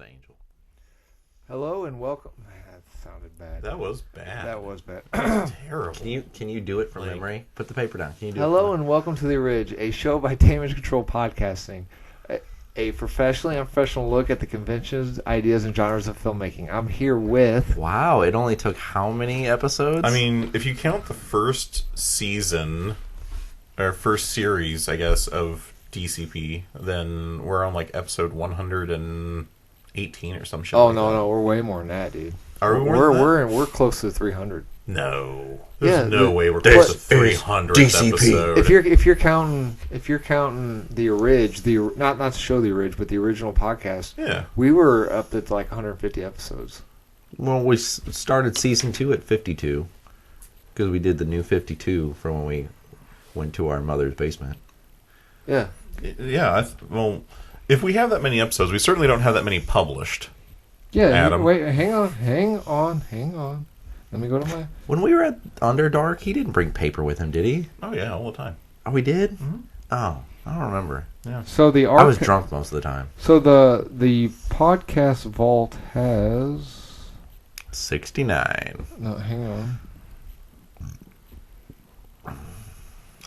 angel. Hello and welcome. That sounded bad. That was bad. That was bad. Terrible. Can you do it from memory? Put the paper down. Can you do Hello it and welcome to The Orig, a show by Damage Control Podcasting. A professionally unprofessional look at the conventions, ideas, and genres of filmmaking. I'm here with... Wow, it only took how many episodes? I mean, if you count the first season, or first series, I guess, of DCP, then we're on, like, episode 118 or some shit. Oh, like no, that. no, we're way more than that, dude. Are we more than that? We're close to 300. No. There's no way we're close to 300 DCP. episode. If you're counting the Orig, not to show the Orig, but the original podcast, Yeah. we were up to like 150 episodes. Well, we started season 2 at 52 because we did the new 52 from when we went to our mother's basement. Yeah. Yeah, well, if we have that many episodes, we certainly don't have that many published. Yeah, Adam. wait, hang on. Let me go to my... When we were at Underdark, he didn't bring paper with him, did he? Oh, yeah, all the time. Oh, we did? Mm-hmm. Oh, I don't remember. Yeah. So the I was drunk most of the time. So the podcast vault has 69. no. Hang on.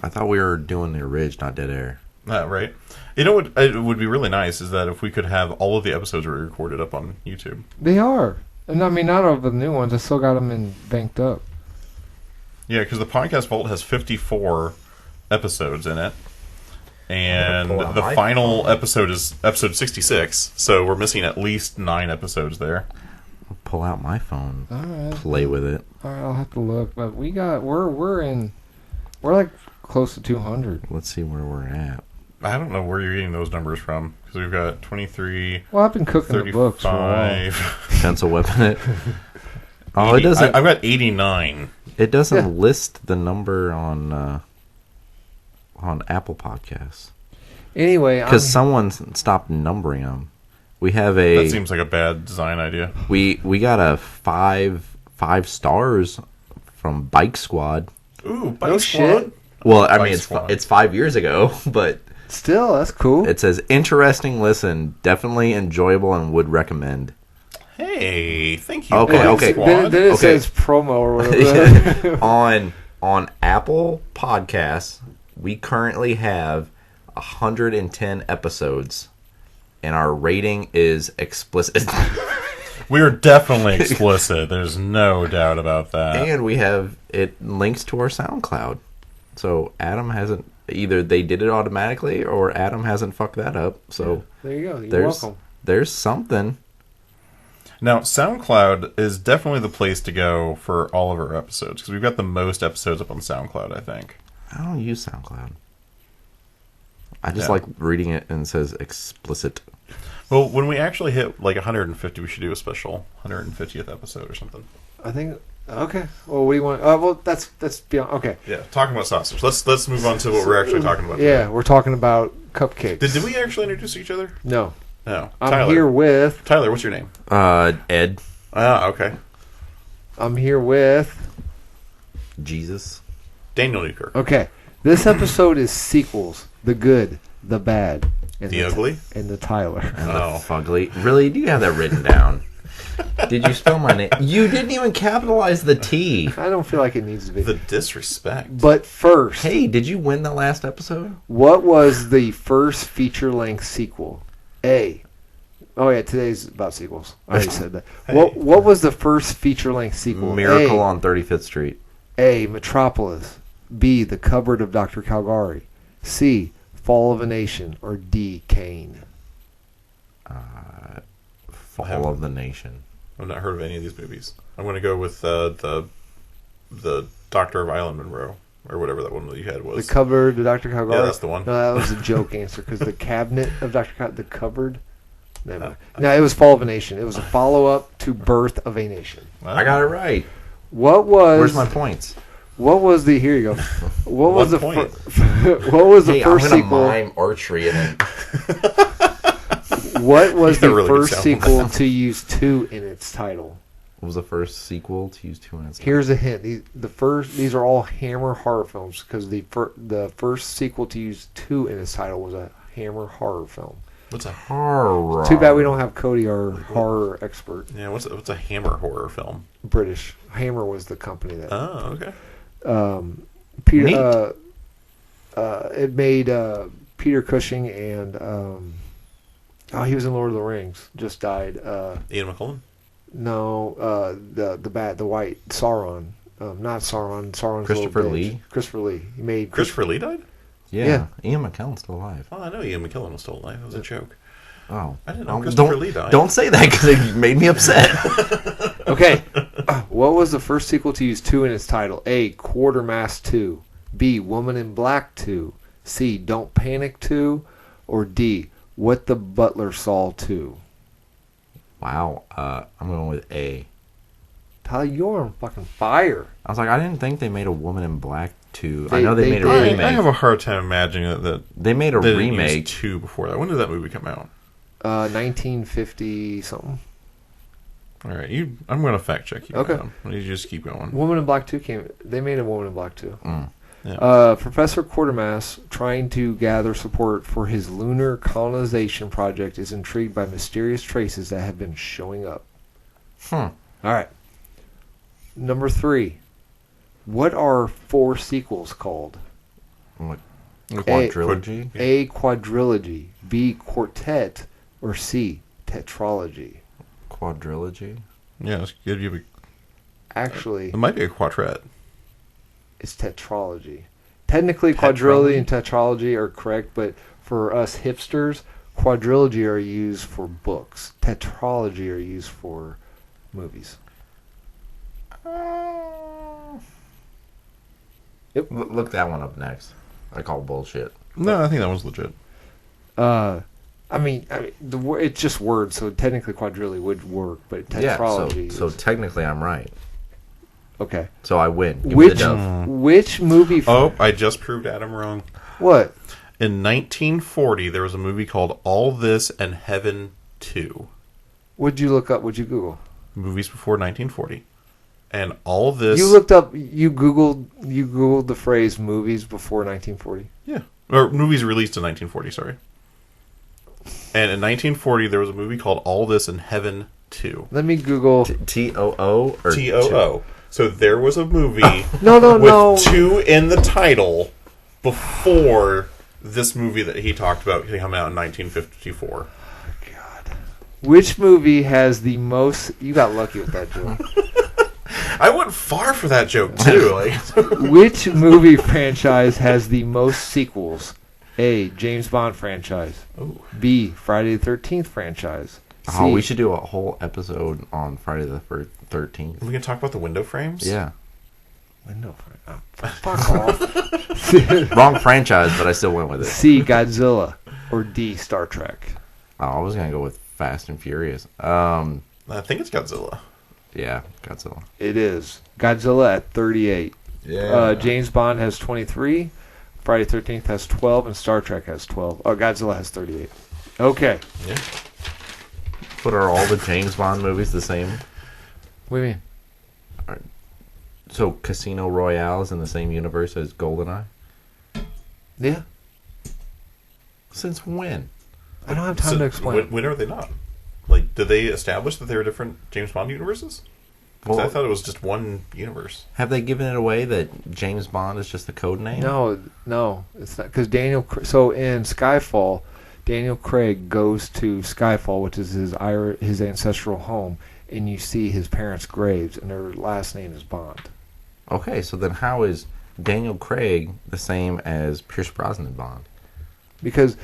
I thought we were doing the Ridge, not Dead Air. Right. You know what it would be really nice is that if we could have all of the episodes we recorded up on YouTube. They are, and I mean not all of the new ones. I still got them banked up. Yeah, because the podcast vault has 54 episodes in it. And the final episode is episode 66, so we're missing at least 9 episodes there. I'll pull out my phone, All right. play with it. All right, I'll have to look, but we're like close to 200. Let's see where we're at. I don't know where you're getting those numbers from, because we've got 23, Well, I've been cooking the books for a while. 35... Pencil whipping it. Oh, 80. it doesn't. I've got 89. It doesn't Yeah. list the number on Apple Podcasts Anyway, because someone stopped numbering them. We have That seems like a bad design idea. we got a five stars from Bike Squad. Ooh, Bike No Squad. shit. Well, I Bike mean Squad. it's 5 years ago, but still that's cool. it says interesting listen, definitely enjoyable, and would recommend. Hey, thank you. Okay, Bike okay. Squad. Then it Okay. says promo or whatever. on Apple Podcasts, we currently have 110 episodes, and our rating is explicit. We are definitely explicit. There's no doubt about that. And we have it links to our SoundCloud. So Adam hasn't, either they did it automatically or Adam hasn't fucked that up. So There you go. You're there's welcome. there's something. Now, SoundCloud is definitely the place to go for all of our episodes, because we've got the most episodes up on SoundCloud, I think. I don't use SoundCloud. I just Yeah. like reading it and it says explicit. Well, when we actually hit like 150, we should do a special 150th episode or something. I think. Okay. Well, what do you want? Well, that's beyond. Okay. Yeah, talking about sausage. Let's move on to what we're actually talking about. Yeah, we're talking about cupcakes. Did we actually introduce each other? No. No. I'm here with. Tyler, what's your name? Ed, Okay. I'm here with. Jesus. Daniel Newkirk. Okay. This episode is sequels: the good, the bad, and The ugly? and the Tyler. And Oh. the fugly. Really? Do you have that written down? Did you spell my name? You didn't even capitalize the T. I don't feel like it needs to be. The disrespect. But first, Hey, did you win the last episode? what was the first feature-length sequel? A. Oh yeah, today's about sequels. I already said that. What was the first feature-length sequel? Miracle A, on 35th Street. A. Metropolis. B. The Cupboard of Dr. Calgary. C. Fall of a Nation. Or D. Kane. Fall of the Nation. I've not heard of any of these movies. I'm going to go with the Doctor of Island Monroe, or whatever that one that you had was. The Cupboard of Dr. Calgary. Yeah, that's the one. No, that was a joke answer because the Cabinet of Dr. The Cupboard. Never. No, it was Fall of a Nation. It was a follow-up to Birth of a Nation. I got it right. What was? Where's my points? What was the? Here you go. What was the? One point. What was the Hey, first I'm gonna sequel? mime archery and then What was You the really first sound sequel bad. to use 2 in its title? what was the first sequel to use 2 minutes? Here's a hint. These are all Hammer horror films because the first sequel to use 2 in its title was a Hammer horror film. What's a Horror. Too bad we don't have Cody, our horror expert. yeah? What's a Hammer horror film? British. Hammer was the company that. Oh, okay. Peter. It made Peter Cushing and he was in Lord of the Rings. Just died. Ian McKellen. No, the white Sauron. Not Sauron. Sauron's Christopher little bitch. Lee? Christopher Lee. He made Christopher Lee died? Yeah. Ian McKellen's still alive. Oh, I know Ian McKellen was still alive. That was a joke. Oh. I didn't know Christopher don't, Lee died. Don't say that because it made me upset. Okay. What was the first sequel to use 2 in its title? A. Quartermass 2. B. Woman in Black 2. C. Don't Panic 2. Or D. What the Butler Saw 2. Wow. I'm going with A. Tyler, you're on fucking fire. I was like, I didn't think they made a Woman in Black 2. They- I know they made a did. remake. I have a hard time imagining that They made a they didn't remake. use 2 before that. When did that movie come out? 1950 something. All right, I'm going to fact check you. Okay. Adam. You just keep going. Woman in Black 2 came. They made a Woman in Black 2. Yeah. Professor Quartermass, trying to gather support for his lunar colonization project, is intrigued by mysterious traces that have been showing up. All right. Number 3. What are 4 sequels called? What? Quadrilogy? A. Quadrilogy. B. Quartet. Or C. Tetralogy. Quadrilogy? Yeah, let's give you Actually, it might be a quartet. it's tetralogy. Technically, quadrilogy and tetralogy are correct, but for us hipsters, quadrilogy are used for books. Tetralogy are used for movies. Yep. Look that one up next. I call bullshit. No, I think that one's legit. I mean, it's just words, so technically quadrilogy would work, but tetralogy. Yeah, so technically I'm right. Okay. So I win. Give me the Which dove. which movie? Oh, I just proved Adam wrong. What? In 1940, there was a movie called All This and Heaven 2. What'd you look up? What'd you Google? Movies before 1940. And all this... You looked up. You Googled the phrase "movies before 1940." Yeah. Or movies released in 1940, sorry. And in 1940, there was a movie called All This and Heaven 2. Let me Google. T-O-O or T-O-O. So there was a movie No. with 2 in the title before this movie that he talked about came out in 1954. God. Which movie has the most? You got lucky with that joke. I went far for that joke, too. Which movie franchise has the most sequels? A. James Bond franchise. Ooh. B. Friday the 13th franchise. Oh, C. we should do a whole episode on Friday the 13th. We can talk about the window frames? Yeah. Window frame. Oh, fuck off. Wrong franchise, but I still went with it. C. Godzilla. Or D. Star Trek. Oh, I was going to go with Fast and Furious. I think it's Godzilla. Yeah, Godzilla. It is. Godzilla at 38. Yeah. James Bond has 23. Friday the 13th has 12. And Star Trek has 12. Oh, Godzilla has 38. Okay. Yeah. But are all the James Bond movies the same? What do you mean? So Casino Royale is in the same universe as GoldenEye? Yeah. Since when? I don't have time to explain. When are they not? Like, did they establish that they were different James Bond universes? 'Cause I thought it was just one universe. Have they given it away that James Bond is just the code name? No, it's not. Because so in Skyfall, Daniel Craig goes to Skyfall, which is his ancestral home, and you see his parents' graves, and their last name is Bond. Okay, so then how is Daniel Craig the same as Pierce Brosnan Bond? Because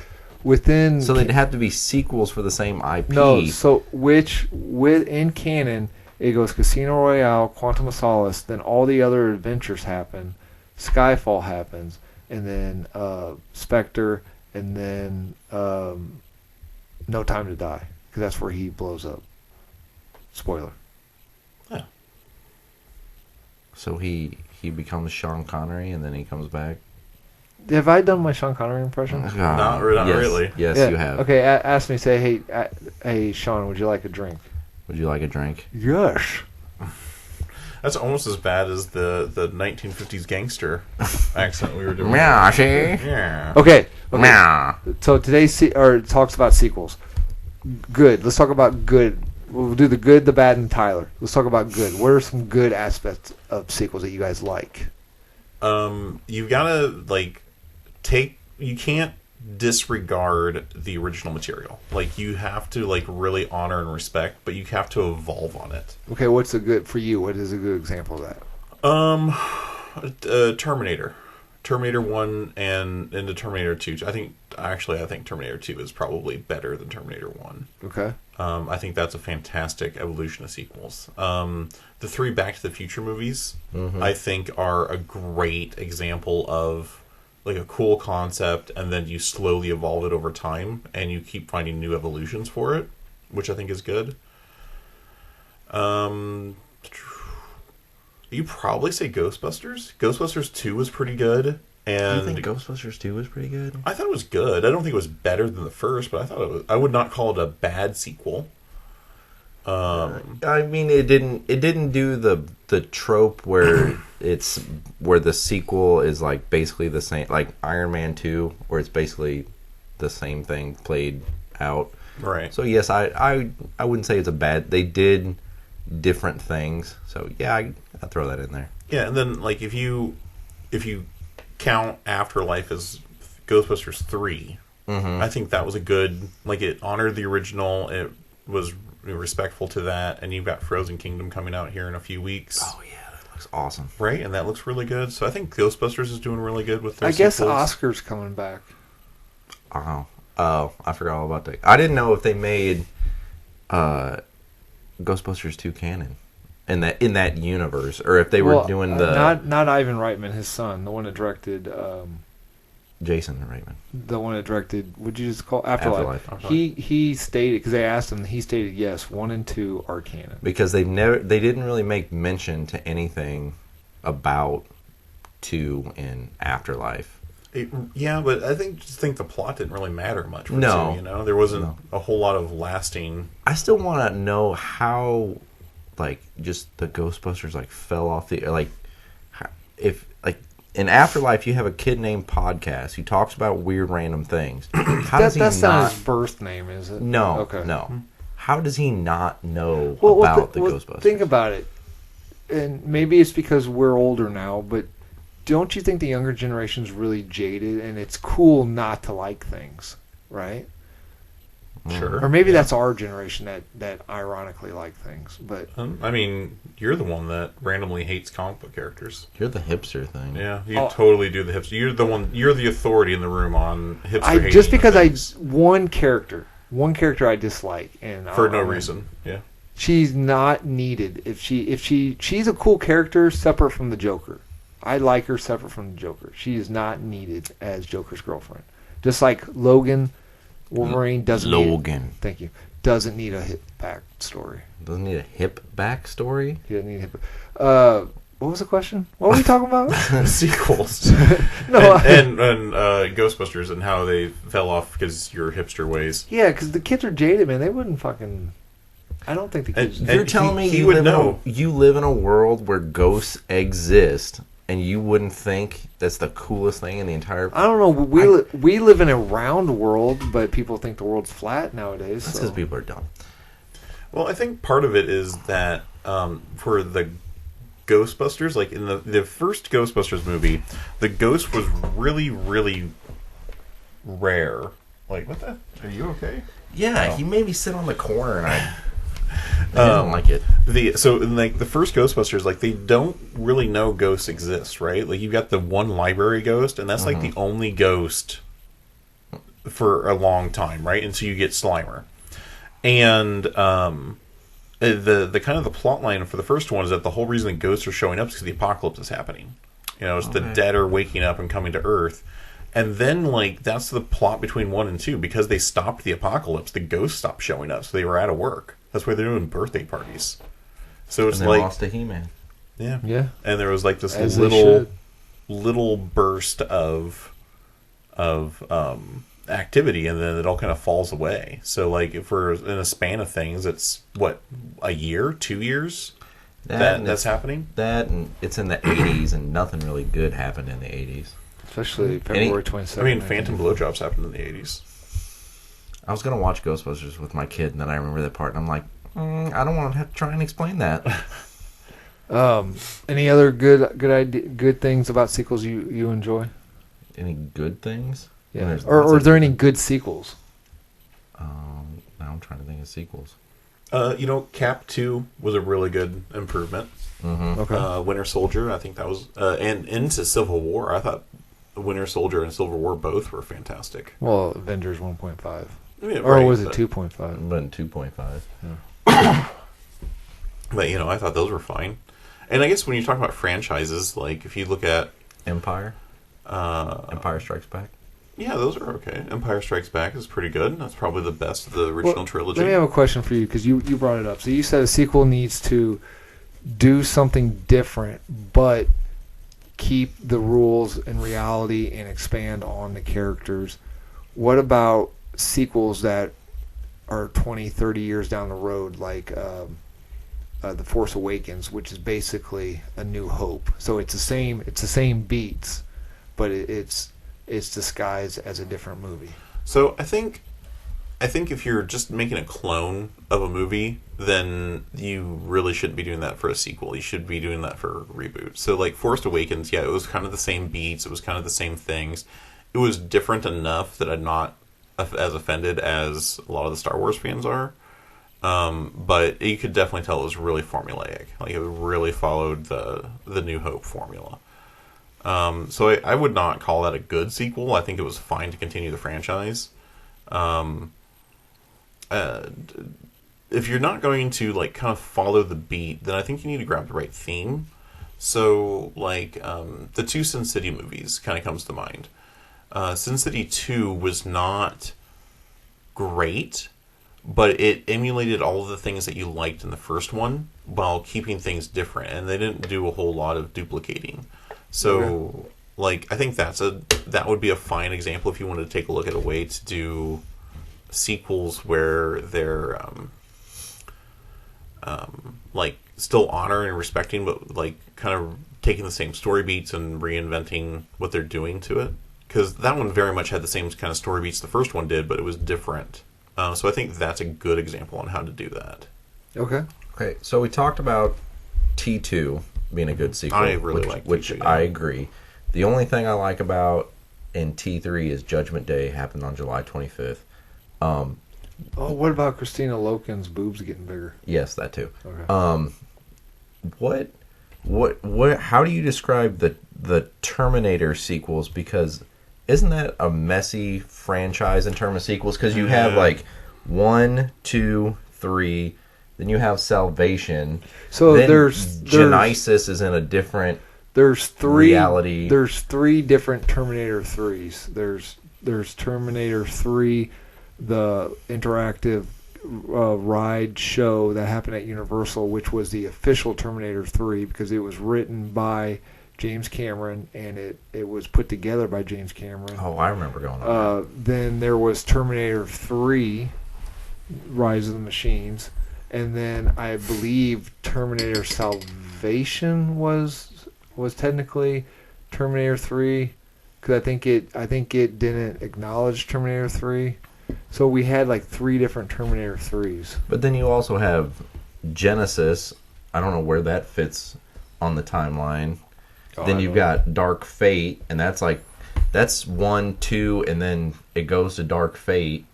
within... So they'd have to be sequels for the same IP. No, so in canon, it goes Casino Royale, Quantum of Solace, then all the other adventures happen, Skyfall happens, and then Spectre, and then No Time to Die, because that's where he blows up. Spoiler. Yeah. So he becomes Sean Connery and then he comes back? Have I done my Sean Connery impression? Not really. Yes, Yeah. you have. Okay, ask me, say, hey, Sean, would you like a drink? Would you like a drink? Yes. That's almost as bad as the 1950s gangster accent we were doing. Yeah, see? Yeah. Okay. Meow. So today's talks about sequels. Good. Let's talk about good. We'll do the good, the bad, and Tyler. Let's talk about good. What are some good aspects of sequels that you guys like? You've got to you can't disregard the original material. Like, you have to really honor and respect, but you have to evolve on it. Okay, what's a good for you? What is a good example of that? Terminator 1 and into Terminator 2. I think Terminator 2 is probably better than Terminator 1. Okay. I think that's a fantastic evolution of sequels. The 3 Back to the Future movies, I think, are a great example of a cool concept, and then you slowly evolve it over time, and you keep finding new evolutions for it, which I think is good. You probably say Ghostbusters. Ghostbusters 2 was pretty good. And you think Ghostbusters 2 was pretty good? I thought it was good. I don't think it was better than the first, but I would not call it a bad sequel. I mean, it didn't do the trope where where the sequel is basically the same, like Iron Man 2, where it's basically the same thing played out. Right. So yes, I wouldn't say it's a bad. They did different things. So yeah, I'll throw that in there. Yeah, and then if you count Afterlife as Ghostbusters 3, I think that was a good, it honored the original. It was respectful to that, and you've got Frozen Kingdom coming out here in a few weeks. Oh yeah, that looks awesome. Right, and that looks really good. So I think Ghostbusters is doing really good with their I guess sequels. Oscar's coming back. Oh, I forgot all about that. I didn't know if they made Ghostbusters 2 canon in that universe, or if they were doing the not Ivan Reitman, his son, the one that directed Jason Reitman, the one that directed. Would you just call Afterlife? Afterlife. He stated, because they asked him, he stated yes, 1 and 2 are canon, because they didn't really make mention to anything about 2 in Afterlife. Yeah, but I think the plot didn't really matter much for No. 2, There wasn't a whole lot of lasting... I still want to know how, just the Ghostbusters, fell off the... if in Afterlife, you have a kid named Podcast who talks about weird random things. How does he that's not... not his birth name, is it? No, Okay. no. How does he not know about the Ghostbusters? Think about it. And maybe it's because we're older now, but don't you think the younger generation's really jaded, and it's cool not to like things, right? Sure. Or maybe that's our generation that ironically like things. But I mean, you're the one that randomly hates comic book characters. You're the hipster thing. Yeah, you totally do the hipster. You're the authority in the room on hipster hating. just because one character I dislike, and for no reason. Yeah. She's not needed. If she's a cool character separate from the Joker. I like her separate from the Joker. She is not needed as Joker's girlfriend. Just like Logan, Wolverine doesn't thank you. Doesn't need a hip back story. Doesn't need a hip back story? He doesn't need a hip. What was the question? What were we talking about? Sequels. No. And Ghostbusters and how they fell off because your hipster ways. Yeah, because the kids are jaded, man. They wouldn't fucking... I don't think the kids... You're telling me he would know. You live in a world where ghosts exist, and you wouldn't think that's the coolest thing in the entire... I don't know. We live in a round world, but people think the world's flat nowadays. That's because people are dumb. Well, I think part of it is that for the Ghostbusters, in the first Ghostbusters movie, the ghost was really, really rare. What the? Are you okay? Yeah, he made me sit on the corner, and I didn't like it. So in the first Ghostbusters, they don't really know ghosts exist, right? You've got the one library ghost, and that's the only ghost for a long time, right? And so you get Slimer. And the kind of the plot line for the first one is that the whole reason the ghosts are showing up is because the apocalypse is happening. It's the dead are waking up and coming to Earth. And then, that's the plot between 1 and 2. Because they stopped the apocalypse, the ghosts stopped showing up, so they were out of work. That's why they're doing birthday parties. So it's and they lost to He-Man. Yeah. Yeah. And there was this As little burst of activity, and then it all kind of falls away. So if we're in a span of things, it's what, a year, 2 years? that's happening. That and it's in the 80s, and nothing really good happened in the 80s. Especially February 27th. I mean, Phantom Blowjobs happened in the 80s. I was going to watch Ghostbusters with my kid, and then I remember that part, and I'm like, I don't want to have to try and explain that. Any other good things about sequels you enjoy? Any good things? Yeah. Or are there any good sequels? Now I'm trying to think of sequels. Cap 2 was a really good improvement. Mm-hmm. Okay. Winter Soldier, I think that was... and into Civil War, I thought Winter Soldier and Civil War both were fantastic. Well, Avengers 1.5. Yeah, or was it 2.5? But 2.5. Yeah. But, I thought those were fine. And I guess when you talk about franchises, like, if you look at... Empire Strikes Back. Yeah, those are okay. Empire Strikes Back is pretty good. That's probably the best of the original trilogy. Let me have a question for you, because you brought it up. So you said a sequel needs to do something different, but keep the rules and reality and expand on the characters. What about sequels that are 20, 30 years down the road, like The Force Awakens, which is basically A New Hope? So it's the same beats, but it's disguised as a different movie. So I think if you're just making a clone of a movie, then you really shouldn't be doing that for a sequel. You should be doing that for a reboot. So like Force Awakens, yeah, it was kind of the same beats. It was kind of the same things. It was different enough that I'm not as offended as a lot of the Star Wars fans are. But you could definitely tell it was really formulaic. Like it really followed the New Hope formula. So I would not call that a good sequel. I think it was fine to continue the franchise. If you're not going to like kind of follow the beat, then I think you need to grab the right theme. So like the two Sin City movies kind of comes to mind. Sin City 2 was not great, but it emulated all of the things that you liked in the first one while keeping things different, and they didn't do a whole lot of duplicating. So, like, I think that would be a fine example if you wanted to take a look at a way to do sequels where they're like still honoring and respecting, but like kind of taking the same story beats and reinventing what they're doing to it. Because that one very much had the same kind of story beats the first one did, but it was different. So I think that's a good example on how to do that. Okay. Okay, so we talked about T2 being a good sequel. I really like which T2, I agree. The only thing I like about in T3 is Judgment Day happened on July 25th. What about Christina Loken's boobs getting bigger? Yes, that too. Okay. What? How do you describe the Terminator sequels? Because isn't that a messy franchise in terms of sequels? Because you have like 1, 2, 3, then you have Salvation. So then there's Genesis is in a different reality. There's 3 different Terminator 3s. There's Terminator 3, the interactive ride show that happened at Universal, which was the official Terminator 3 because it was written by James Cameron and it was put together by James Cameron. Oh, I remember going on. Then there was Terminator 3, Rise of the Machines, and then I believe Terminator Salvation was technically Terminator 3 because I think it didn't acknowledge Terminator 3. So we had like 3 different Terminator 3s. But then you also have Genesis. I don't know where that fits on the timeline. Then you've got Dark Fate, and that's 1, 2, and then it goes to Dark Fate.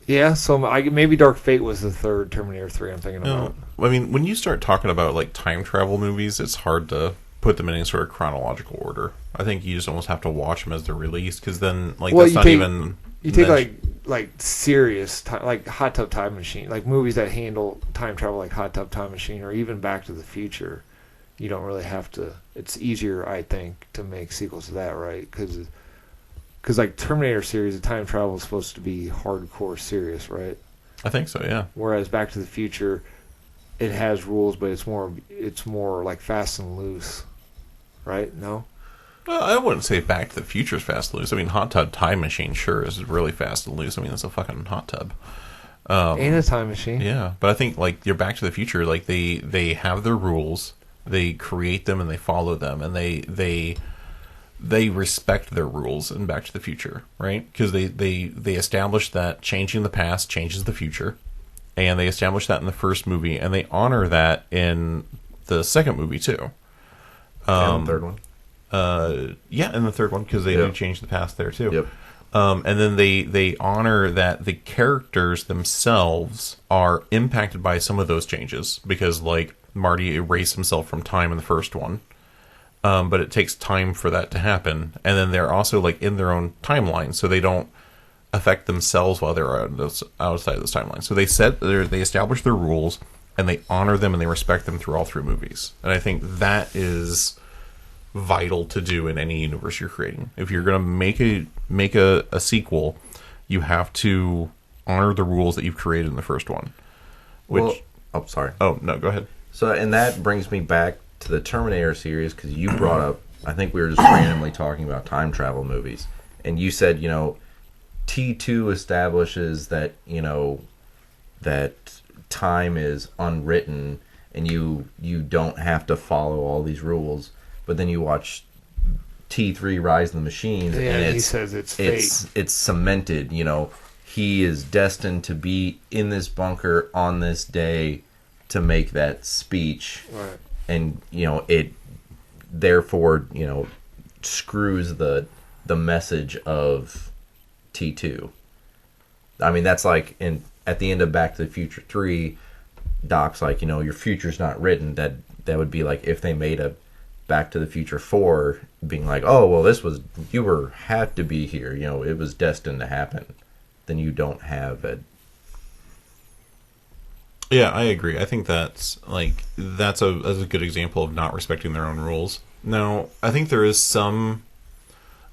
Yeah, so maybe Dark Fate was the 3rd Terminator 3 I'm thinking about. I mean, when you start talking about like time travel movies, it's hard to put them in any sort of chronological order. I think you just almost have to watch them as they're released, because then that's not even... You take like serious time, like Hot Tub Time Machine, like movies that handle time travel, like Hot Tub Time Machine, or even Back to the Future. You don't really have to. It's easier, I think, to make sequels to that, right? Because like Terminator series, the time travel is supposed to be hardcore serious, right? I think so, yeah. Whereas Back to the Future, it has rules, but it's more like fast and loose, right? No. I wouldn't say Back to the Future is fast and loose. I mean, Hot Tub Time Machine sure is really fast and loose. I mean, it's a fucking hot tub. And a time machine. Yeah, but I think like your Back to the Future, like they have their rules, they create them and they follow them, and they respect their rules in Back to the Future, right? Because they establish that changing the past changes the future, and they establish that in the first movie, and they honor that in the second movie too. And the third one. Yeah, in the third one, because they do change the past there too. Yep. And then they honor that the characters themselves are impacted by some of those changes, because like Marty erased himself from time in the first one, but it takes time for that to happen. And then they're also like in their own timeline, so they don't affect themselves while they're outside of this timeline. So they establish their rules, and they honor them, and they respect them through all three movies. And I think that is vital to do in any universe you're creating. If you're going to make a sequel, you have to honor the rules that you've created in the first one. Sorry. Oh, no, go ahead. So, and that brings me back to the Terminator series, because you brought up, I think we were just randomly talking about time travel movies, and you said, T2 establishes that, that time is unwritten, and you don't have to follow all these rules. But then you watch T3 Rise of the Machines, and he says it's fate. It's cemented. He is destined to be in this bunker on this day to make that speech, right. And it therefore screws the message of T2. I mean, that's like at the end of Back to the Future 3, Doc's like, your future's not written. That would be like if they made a Back to the Future 4 being like, oh, well, had to be here, it was destined to happen. Then you don't have it. Yeah, I agree. I think that's a good example of not respecting their own rules. Now, I think there is some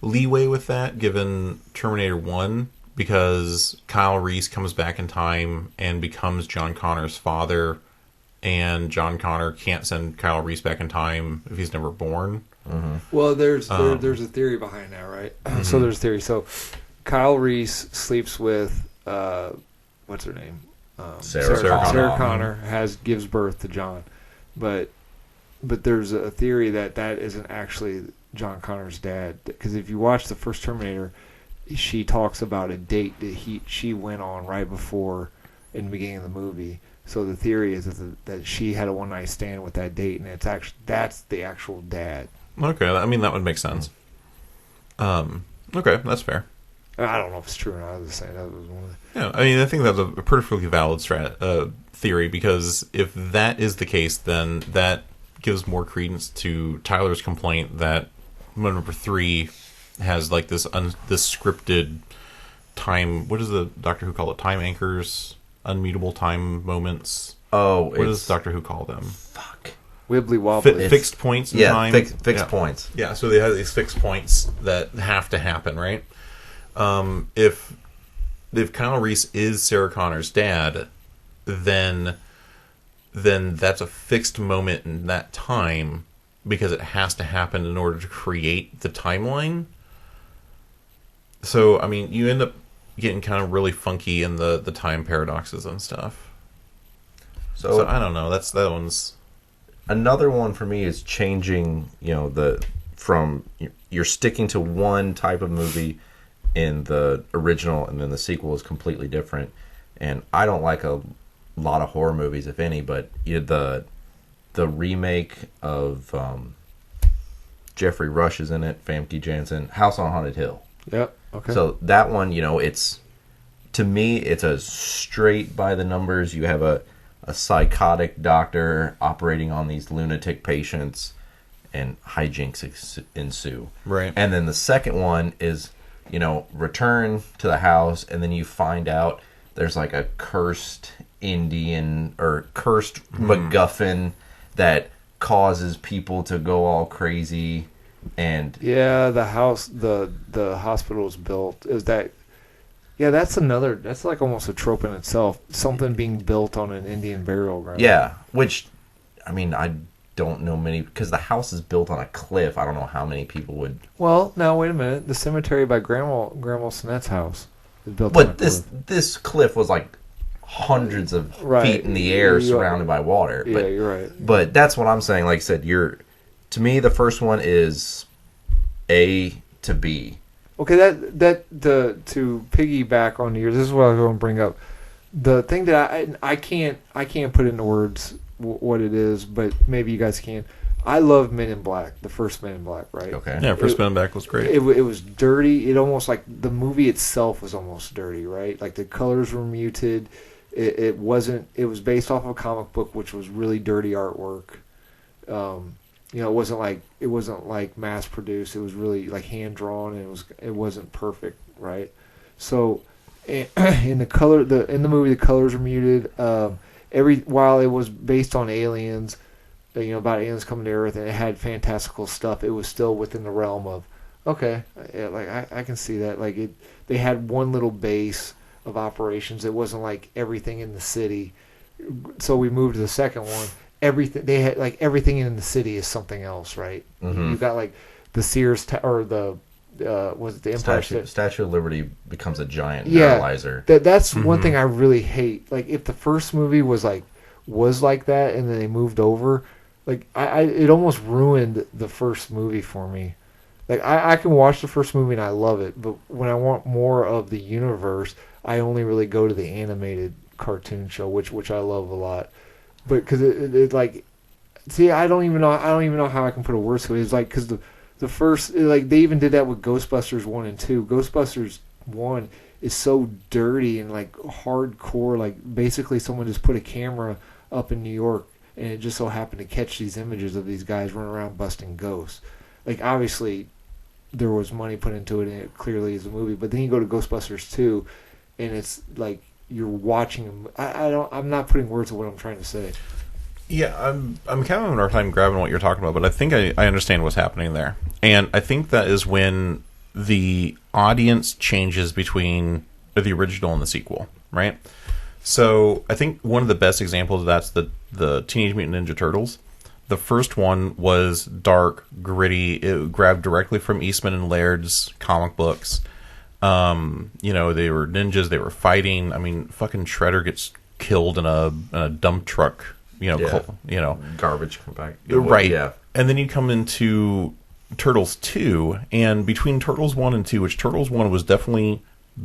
leeway with that given Terminator 1, because Kyle Reese comes back in time and becomes John Connor's father, and John Connor can't send Kyle Reese back in time if he's never born. Mm-hmm. Well, there's a theory behind that, right? Mm-hmm. So there's a theory. So Kyle Reese sleeps with what's her name? Sarah Connor gives birth to John, but there's a theory that isn't actually John Connor's dad, because if you watch the first Terminator, she talks about a date that she went on right before in the beginning of the movie. So the theory is that she had a one-night stand with that date, and that's the actual dad. Okay, I mean, that would make sense. Okay, that's fair. I don't know if it's true or not. I was just saying that was one of the... Yeah, I mean, I think that's a perfectly valid theory, because if that is the case, then that gives more credence to Tyler's complaint that number 3 has like this scripted time. What does the Doctor Who call it? Time anchors, unmutable time moments. Oh, what does Doctor Who call them? Fuck. Wibbly wobbly. Fixed points in time. Fixed points. Yeah, so they have these fixed points that have to happen, right? If Kyle Reese is Sarah Connor's dad, then that's a fixed moment in that time, because it has to happen in order to create the timeline. So, I mean, you end up getting kind of really funky in the time paradoxes and stuff. So I don't know. That one's... Another one for me is changing, you're sticking to one type of movie in the original, and then the sequel is completely different. And I don't like a lot of horror movies, if any, but the remake of Jeffrey Rush is in it, Famke Janssen, House on Haunted Hill. Yep. Okay. So that one, to me, it's a straight by the numbers. You have a psychotic doctor operating on these lunatic patients, and hijinks ensue. Right. And then the second one is, return to the house, and then you find out there's like a cursed Indian or cursed MacGuffin that causes people to go all crazy. And yeah, the hospital is built. Is that? Yeah, that's like almost a trope in itself. Something being built on an Indian burial ground. Yeah, which, I mean, I don't know many, because the house is built on a cliff. I don't know how many people would. Well, now wait a minute. The cemetery by Grandma Sinette's house is built on a cliff. But this cliff was like hundreds of Right. feet in the air, Yeah, surrounded by water. Yeah, But, you're right. but that's what I'm saying. Like I said, to me, the first one is A to B. Okay, to piggyback on yours, this is what I was going to bring up. The thing that I can't put into words what it is, but maybe you guys can. I love Men in Black, the first Men in Black, right? Okay. Yeah, first Men Back was great. It was dirty. It almost like the movie itself was almost dirty, right? Like the colors were muted. It wasn't. It was based off of a comic book, which was really dirty artwork. You know, it wasn't like mass produced. It was really like hand drawn, and it wasn't perfect, right? So, in the movie, the colors were muted. While it was based on aliens, you know, about aliens coming to Earth, and it had fantastical stuff, it was still within the realm of, okay, yeah, like I can see that. Like they had one little base of operations. It wasn't like everything in the city. So we moved to the second one. Everything they had, like everything in the city is something else, right? Mm-hmm. You got like the Sears or the was it the Empire State? Statue of Liberty becomes a giant Yeah, neuralizer. That's one thing I really hate. Like if the first movie was like that, and then they moved over, like it almost ruined the first movie for me. Like I can watch the first movie and I love it, but when I want more of the universe, I only really go to the animated cartoon show, which I love a lot. But because it like, see, I don't even know how I can put a word to it. It's like because the first, like they even did that with Ghostbusters 1 and 2. Ghostbusters 1 is so dirty and like hardcore. Like basically someone just put a camera up in New York and it just so happened to catch these images of these guys running around busting ghosts. Like obviously there was money put into it and it clearly is a movie. But then you go to Ghostbusters 2 and it's like you're watching. I'm not putting words to what I'm trying to say. Yeah, I'm kind of having a hard time grabbing what you're talking about, but I think I understand what's happening there. And I think that is when the audience changes between the original and the sequel, right? So I think one of the best examples of that's the Teenage Mutant Ninja Turtles. The first one was dark, gritty. It grabbed directly from Eastman and Laird's comic books. You know, they were ninjas. They were fighting. I mean, fucking Shredder gets killed in a dump truck. You know, Garbage compact. Right. Yeah. And then you come into Turtles 2, and between Turtles 1 and 2, which Turtles 1 was definitely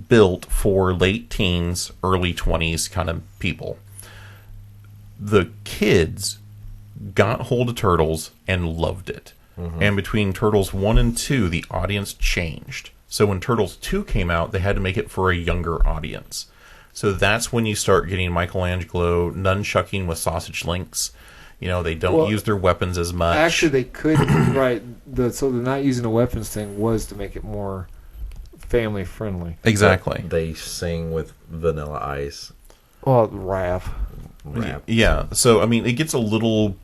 built for late teens, early 20s kind of people. The kids got hold of Turtles and loved it. Mm-hmm. And between Turtles 1 and 2, the audience changed. So when Turtles 2 came out, they had to make it for a younger audience. So that's when you start getting Michelangelo nunchucking with sausage links. You know, they don't use their weapons as much. Actually, they could, right. So the not using the weapons thing was to make it more family friendly. Exactly. They sing with Vanilla Ice. Well, rap. Yeah. So, I mean, it gets a little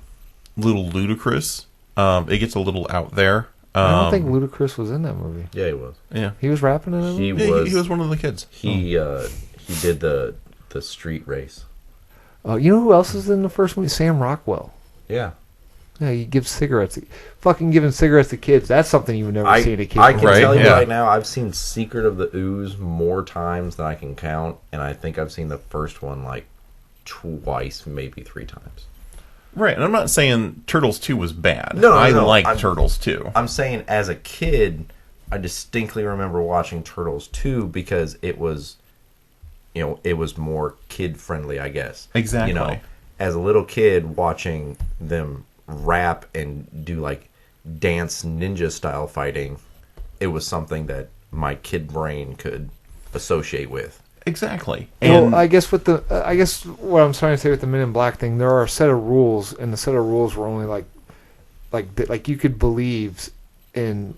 ludicrous. It gets a little out there. I don't think Ludacris was in that movie. Yeah, he was. Yeah. He was rapping in it? He was one of the kids. He did the street race. You know who else is in the first movie? Sam Rockwell. Yeah. Yeah, he gives cigarettes. Fucking giving cigarettes to kids. That's something you've never seen a kid. I can Right, tell you yeah. right now, I've seen Secret of the Ooze more times than I can count, and I think I've seen the first one like twice, maybe 3 times. Right, and I'm not saying Turtles 2 was bad. No, I liked Turtles 2. I'm saying as a kid, I distinctly remember watching Turtles 2 because it was, you know, it was more kid friendly, I guess. Exactly. You know, as a little kid watching them rap and do like dance ninja style fighting, it was something that my kid brain could associate with. Exactly. And Well, I guess what I'm trying to say with the Men in Black thing, there are a set of rules, and the set of rules were only like you could believe in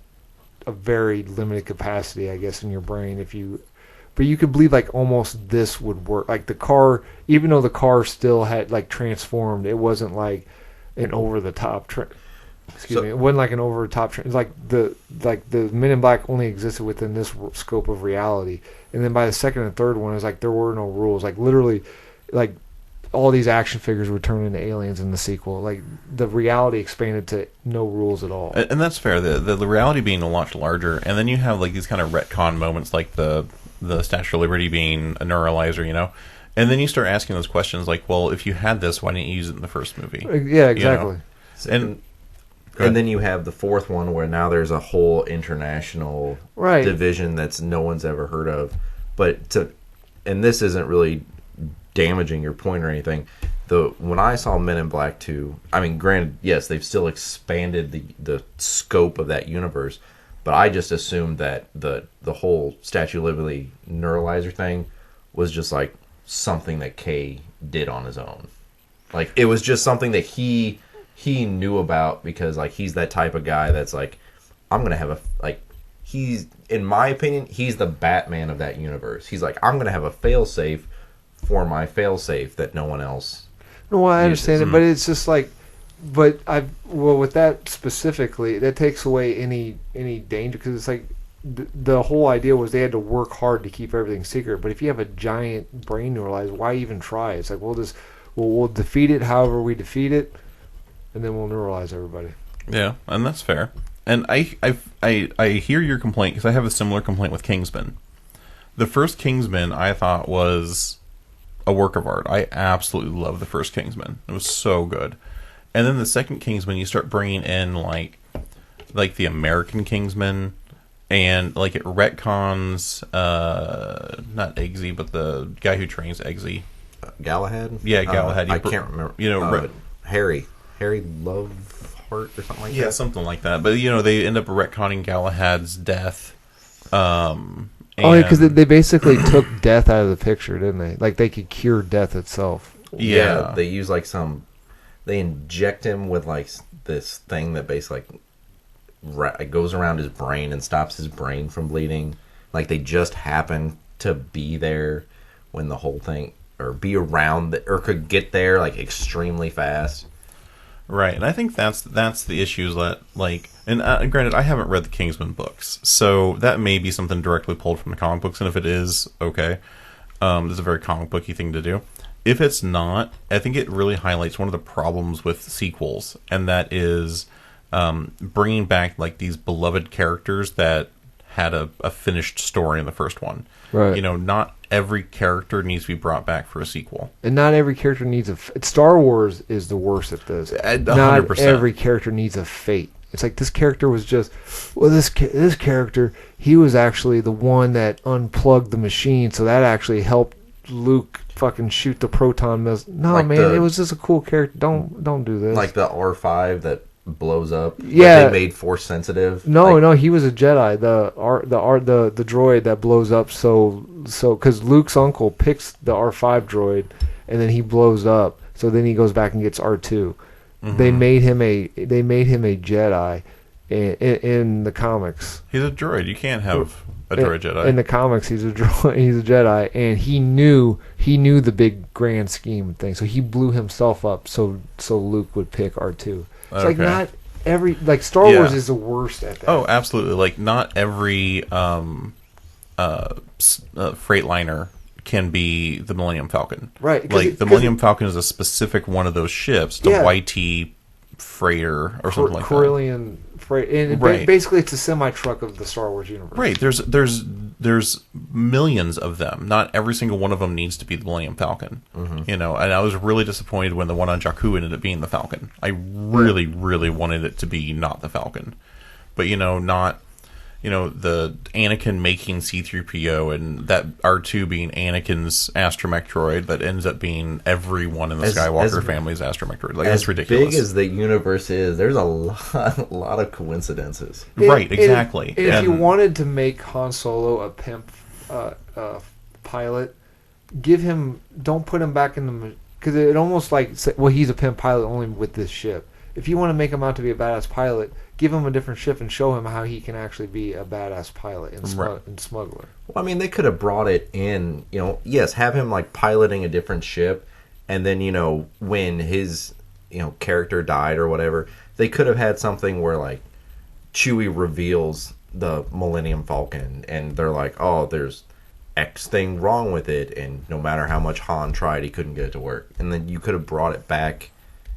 a very limited capacity, I guess, in your brain but you could believe like almost this would work. Like the car, even though the car still had like transformed, it wasn't like an over the top. It wasn't like an over the top. It's like the Men in Black only existed within this scope of reality. And then by the second and third one, it was like there were no rules. Like literally, like all these action figures would turn into aliens in the sequel. Like the reality expanded to no rules at all. and that's fair. The reality being a lot larger, and then you have like these kind of retcon moments, like the Statue of Liberty being a neuralizer, you know. And then you start asking those questions like, well, if you had this, why didn't you use it in the first movie? Yeah, exactly. And then you have the fourth one where now there's a whole international division that's no one's ever heard of. And this isn't really damaging your point or anything. When I saw Men in Black 2, I mean, granted, yes, they've still expanded the scope of that universe, but I just assumed that the whole Statue of Liberty neuralizer thing was just like something that Kay did on his own. Like, it was just something that he knew about because, like, he's that type of guy that's like, I'm going to have he's, in my opinion, he's the Batman of that universe. He's like, I'm going to have a failsafe for my failsafe that no one else No, I understand it, but it's just like, with that specifically, that takes away any danger, because it's like, the whole idea was they had to work hard to keep everything secret, but if you have a giant brain neuralizer, why even try? It's like, we'll defeat it however we defeat it, and then we'll neuralize everybody. Yeah, and that's fair. And I hear your complaint, because I have a similar complaint with Kingsman. The first Kingsman I thought was a work of art. I absolutely love the first Kingsman. It was so good. And then the second Kingsman, you start bringing in like the American Kingsman, and like it retcons not Eggsy, but the guy who trains Eggsy. Galahad? Yeah, Galahad. I can't remember. You know, Harry Loveheart or something like that. Yeah, something like that. But they end up retconning Galahad's death. Because they basically took death out of the picture, didn't they? Like, they could cure death itself. Yeah, they use like they inject him with like this thing that basically goes around his brain and stops his brain from bleeding. Like, they just happen to be there when the whole thing, or be around, or could get there like extremely fast. Right, and I think that's the issues that, like, and granted, I haven't read the Kingsman books, so that may be something directly pulled from the comic books, and if it is, okay, this is a very comic booky thing to do. If it's not, I think it really highlights one of the problems with sequels, and that is bringing back like these beloved characters that had a finished story in the first one. Right. Not every character needs to be brought back for a sequel. And not every character needs Star Wars is the worst at this. 100%. Not every character needs a fate. It's like, this character was just, this character, he was actually the one that unplugged the machine, so that actually helped Luke fucking shoot the proton missile. No, like, man, it was just a cool character. Don't do this. Like the R5 that blows up. Yeah, they made force sensitive. No, he was a Jedi. The droid that blows up. So because Luke's uncle picks the R5 droid, and then he blows up. So then he goes back and gets R2. Mm-hmm. They made him a Jedi in the comics. He's a droid. You can't have a droid Jedi. In the comics, he's a droid. He's a Jedi, and he knew the big grand scheme thing. So he blew himself up so Luke would pick R2. It's like, not every, like, Star Wars is the worst at that. Oh, absolutely. Like, not every Freightliner can be the Millennium Falcon. Right. Like, the Millennium Falcon is a specific one of those ships, the YT freighter or something like that. Corellian freight. And basically it's a semi-truck of the Star Wars universe. Right. There's millions of them. Not every single one of them needs to be the Millennium Falcon. Mm-hmm. And I was really disappointed when the one on Jakku ended up being the Falcon. I really, really wanted it to be not the Falcon. But, not... the Anakin making C-3PO and that R2 being Anakin's astromech droid that ends up being everyone in the Skywalker family's astromech droid. Like, that's ridiculous. As big as the universe is, there's a lot of coincidences. Right, exactly. And if you wanted to make Han Solo a pimp pilot, don't put him back in the... Because it almost like, well, he's a pimp pilot only with this ship. If you want to make him out to be a badass pilot, give him a different ship and show him how he can actually be a badass pilot and smuggler. Well, I mean, they could have brought it in, yes, have him like piloting a different ship, and then, when his, character died or whatever, they could have had something where like Chewie reveals the Millennium Falcon, and they're like, oh, there's X thing wrong with it, and no matter how much Han tried, he couldn't get it to work. And then you could have brought it back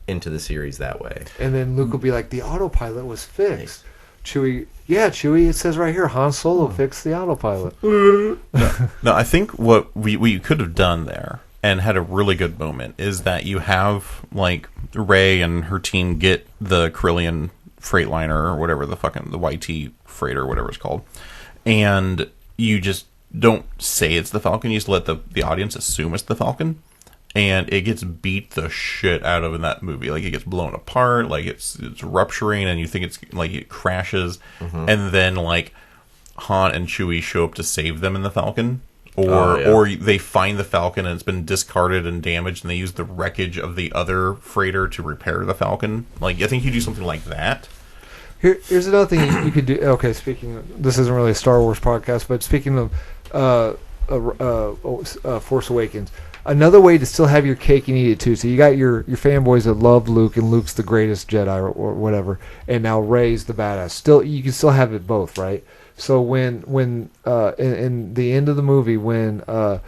into the series that way. And then Luke will be like, the autopilot was fixed. Chewie, it says right here, Han Solo fixed the autopilot. No, I think what we could have done there and had a really good moment, is that you have like Rey and her team get the Corellian Freightliner or whatever the YT freighter or whatever it's called, and you just don't say it's the Falcon. You just let the audience assume it's the Falcon, and it gets beat the shit out of in that movie. Like, it gets blown apart, like it's rupturing, and you think it's like it crashes, and then like Han and Chewie show up to save them in the Falcon. Or they find the Falcon and it's been discarded and damaged, and they use the wreckage of the other freighter to repair the Falcon. Like, I think you do something like that. Here's another thing you could do. Okay, this isn't really a Star Wars podcast, but speaking of Force Awakens, another way to still have your cake and eat it too. So you got your fanboys that love Luke, and Luke's the greatest Jedi or whatever, and now Rey's the badass. Still, you can still have it both, right? So when in the end of the movie, when the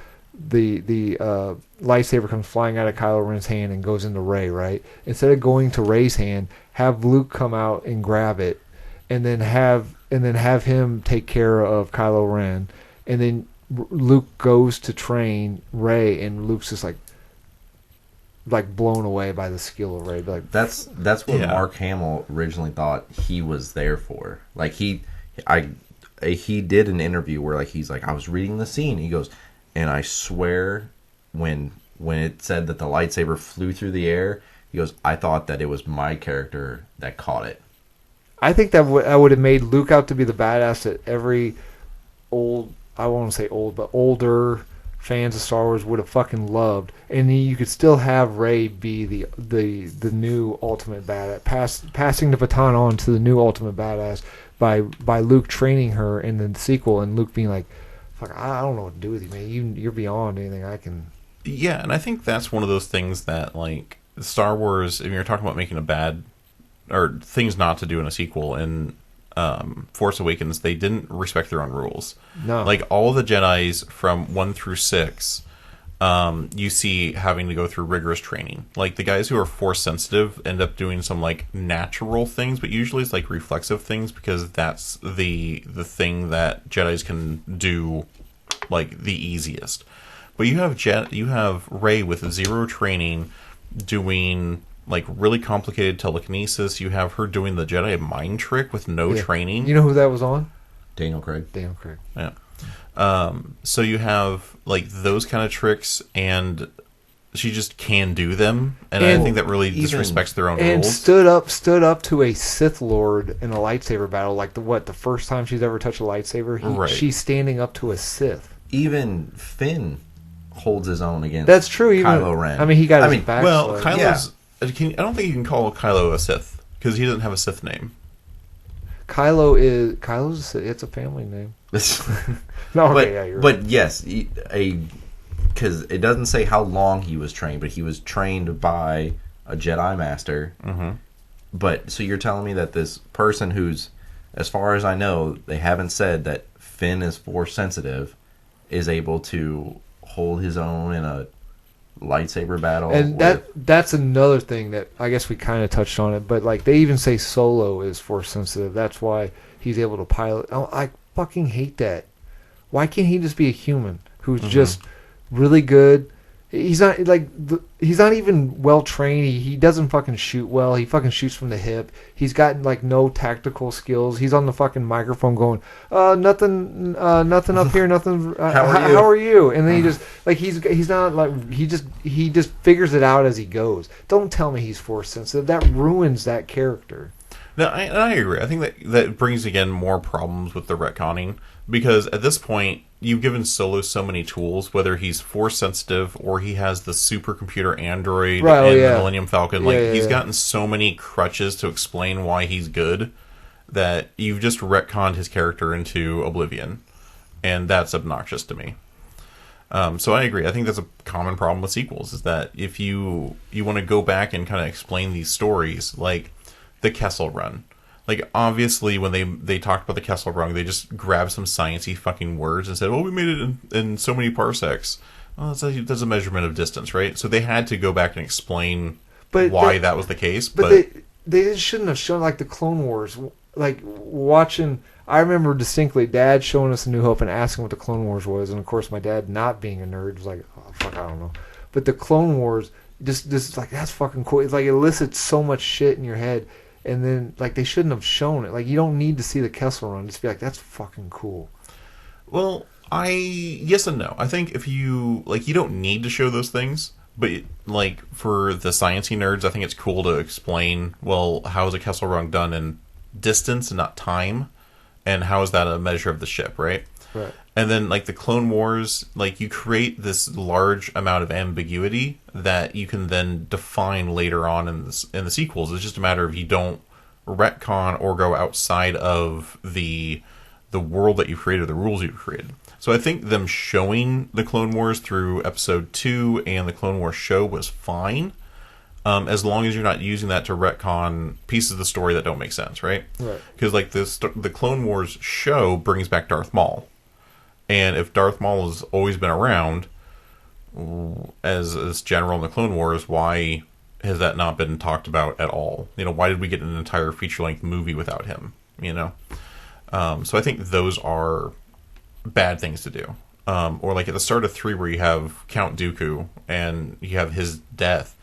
lightsaber comes flying out of Kylo Ren's hand and goes into Rey, right? Instead of going to Rey's hand, have Luke come out and grab it, and then have him take care of Kylo Ren, and then Luke goes to train Rey, and Luke's just like blown away by the skill of Rey. Like, that's what Mark Hamill originally thought he was there for. Like, he did an interview where like he's like, I was reading the scene. He goes, and I swear when it said that the lightsaber flew through the air, he goes, I thought that it was my character that caught it. I think that would have made Luke out to be the badass that every I won't say old, but older fans of Star Wars would have fucking loved. And then you could still have Rey be the new ultimate badass, passing the baton on to the new ultimate badass by Luke training her in the sequel, and Luke being like, fuck, I don't know what to do with you, man. You're beyond anything I can. Yeah, and I think that's one of those things that, like, Star Wars, if you're talking about making a bad, or things not to do in a sequel, in Force Awakens, they didn't respect their own rules. No. Like, all the Jedis from 1 through 6, you see having to go through rigorous training. Like, the guys who are Force sensitive end up doing some, like, natural things, but usually it's, like, reflexive things, because that's the thing that Jedis can do, like, the easiest. But you have Rey with zero training doing, like, really complicated telekinesis. You have her doing the Jedi mind trick with no training. You know who that was on? Daniel Craig. Yeah. So you have, like, those kind of tricks, and she just can do them, and I think that really disrespects their own rules. And stood up to a Sith Lord in a lightsaber battle, like the first time she's ever touched a lightsaber. She's standing up to a Sith. Even Finn holds his own against. That's true. Kylo Ren. I mean, he got his back. Well, Kylo's. Yeah. I don't think you can call Kylo a Sith, because he doesn't have a Sith name. Kylo's a Sith. It's a family name. No, but yes, because it doesn't say how long he was trained, but he was trained by a Jedi Master. Mm-hmm. But so you're telling me that this person who's, as far as I know, they haven't said that Finn is Force sensitive, is able to hold his own in a lightsaber battle. And that's another thing that I guess we kind of touched on it, but like they even say Solo is Force sensitive. That's why he's able to pilot. Oh, I fucking hate that. Why can't he just be a human who's just really good? He's not he's not even well trained. He doesn't fucking shoot well. He fucking shoots from the hip. He's got like no tactical skills. He's on the fucking microphone going, nothing up here, nothing. How are you? And then he just like he's not like he just figures it out as he goes. Don't tell me he's Force sensitive. That ruins that character. No, I agree. I think that brings again more problems with the retconning, because at this point you've given Solo so many tools, whether he's Force sensitive or he has the supercomputer android in the Millennium Falcon. He's gotten so many crutches to explain why he's good that you've just retconned his character into oblivion, and that's obnoxious to me. So I agree. I think that's a common problem with sequels, is that if you want to go back and kind of explain these stories, like the Kessel Run. Like, obviously, when they talked about the Kessel Run, they just grabbed some sciencey fucking words and said, "Oh, we made it in so many parsecs." Well, that's a measurement of distance, right? So they had to go back and explain why that was the case. But they shouldn't have shown, like, the Clone Wars. Like, watching... I remember distinctly Dad showing us A New Hope and asking what the Clone Wars was. And, of course, my dad, not being a nerd, was like, oh, fuck, I don't know. But the Clone Wars, just like, that's fucking cool. It's like, it elicits so much shit in your head. And then, like, they shouldn't have shown it. Like, you don't need to see the Kessel Run. Just be like, that's fucking cool. Well, yes and no. I think if you, like, you don't need to show those things, but, like, for the sciencey nerds, I think it's cool to explain, well, how is a Kessel Run done in distance and not time? And how is that a measure of the ship, right? Right. And then, like, the Clone Wars, like, you create this large amount of ambiguity that you can then define later on in the sequels. It's just a matter of you don't retcon or go outside of the world that you created, the rules you've created. So I think them showing the Clone Wars through Episode 2 and the Clone Wars show was fine, as long as you're not using that to retcon pieces of the story that don't make sense, right? Right. Because, like, the Clone Wars show brings back Darth Maul. And if Darth Maul has always been around as general in the Clone Wars, why has that not been talked about at all? You know, why did we get an entire feature-length movie without him? You know? So I think those are bad things to do. Or like at the start of 3 where you have Count Dooku and you have his death,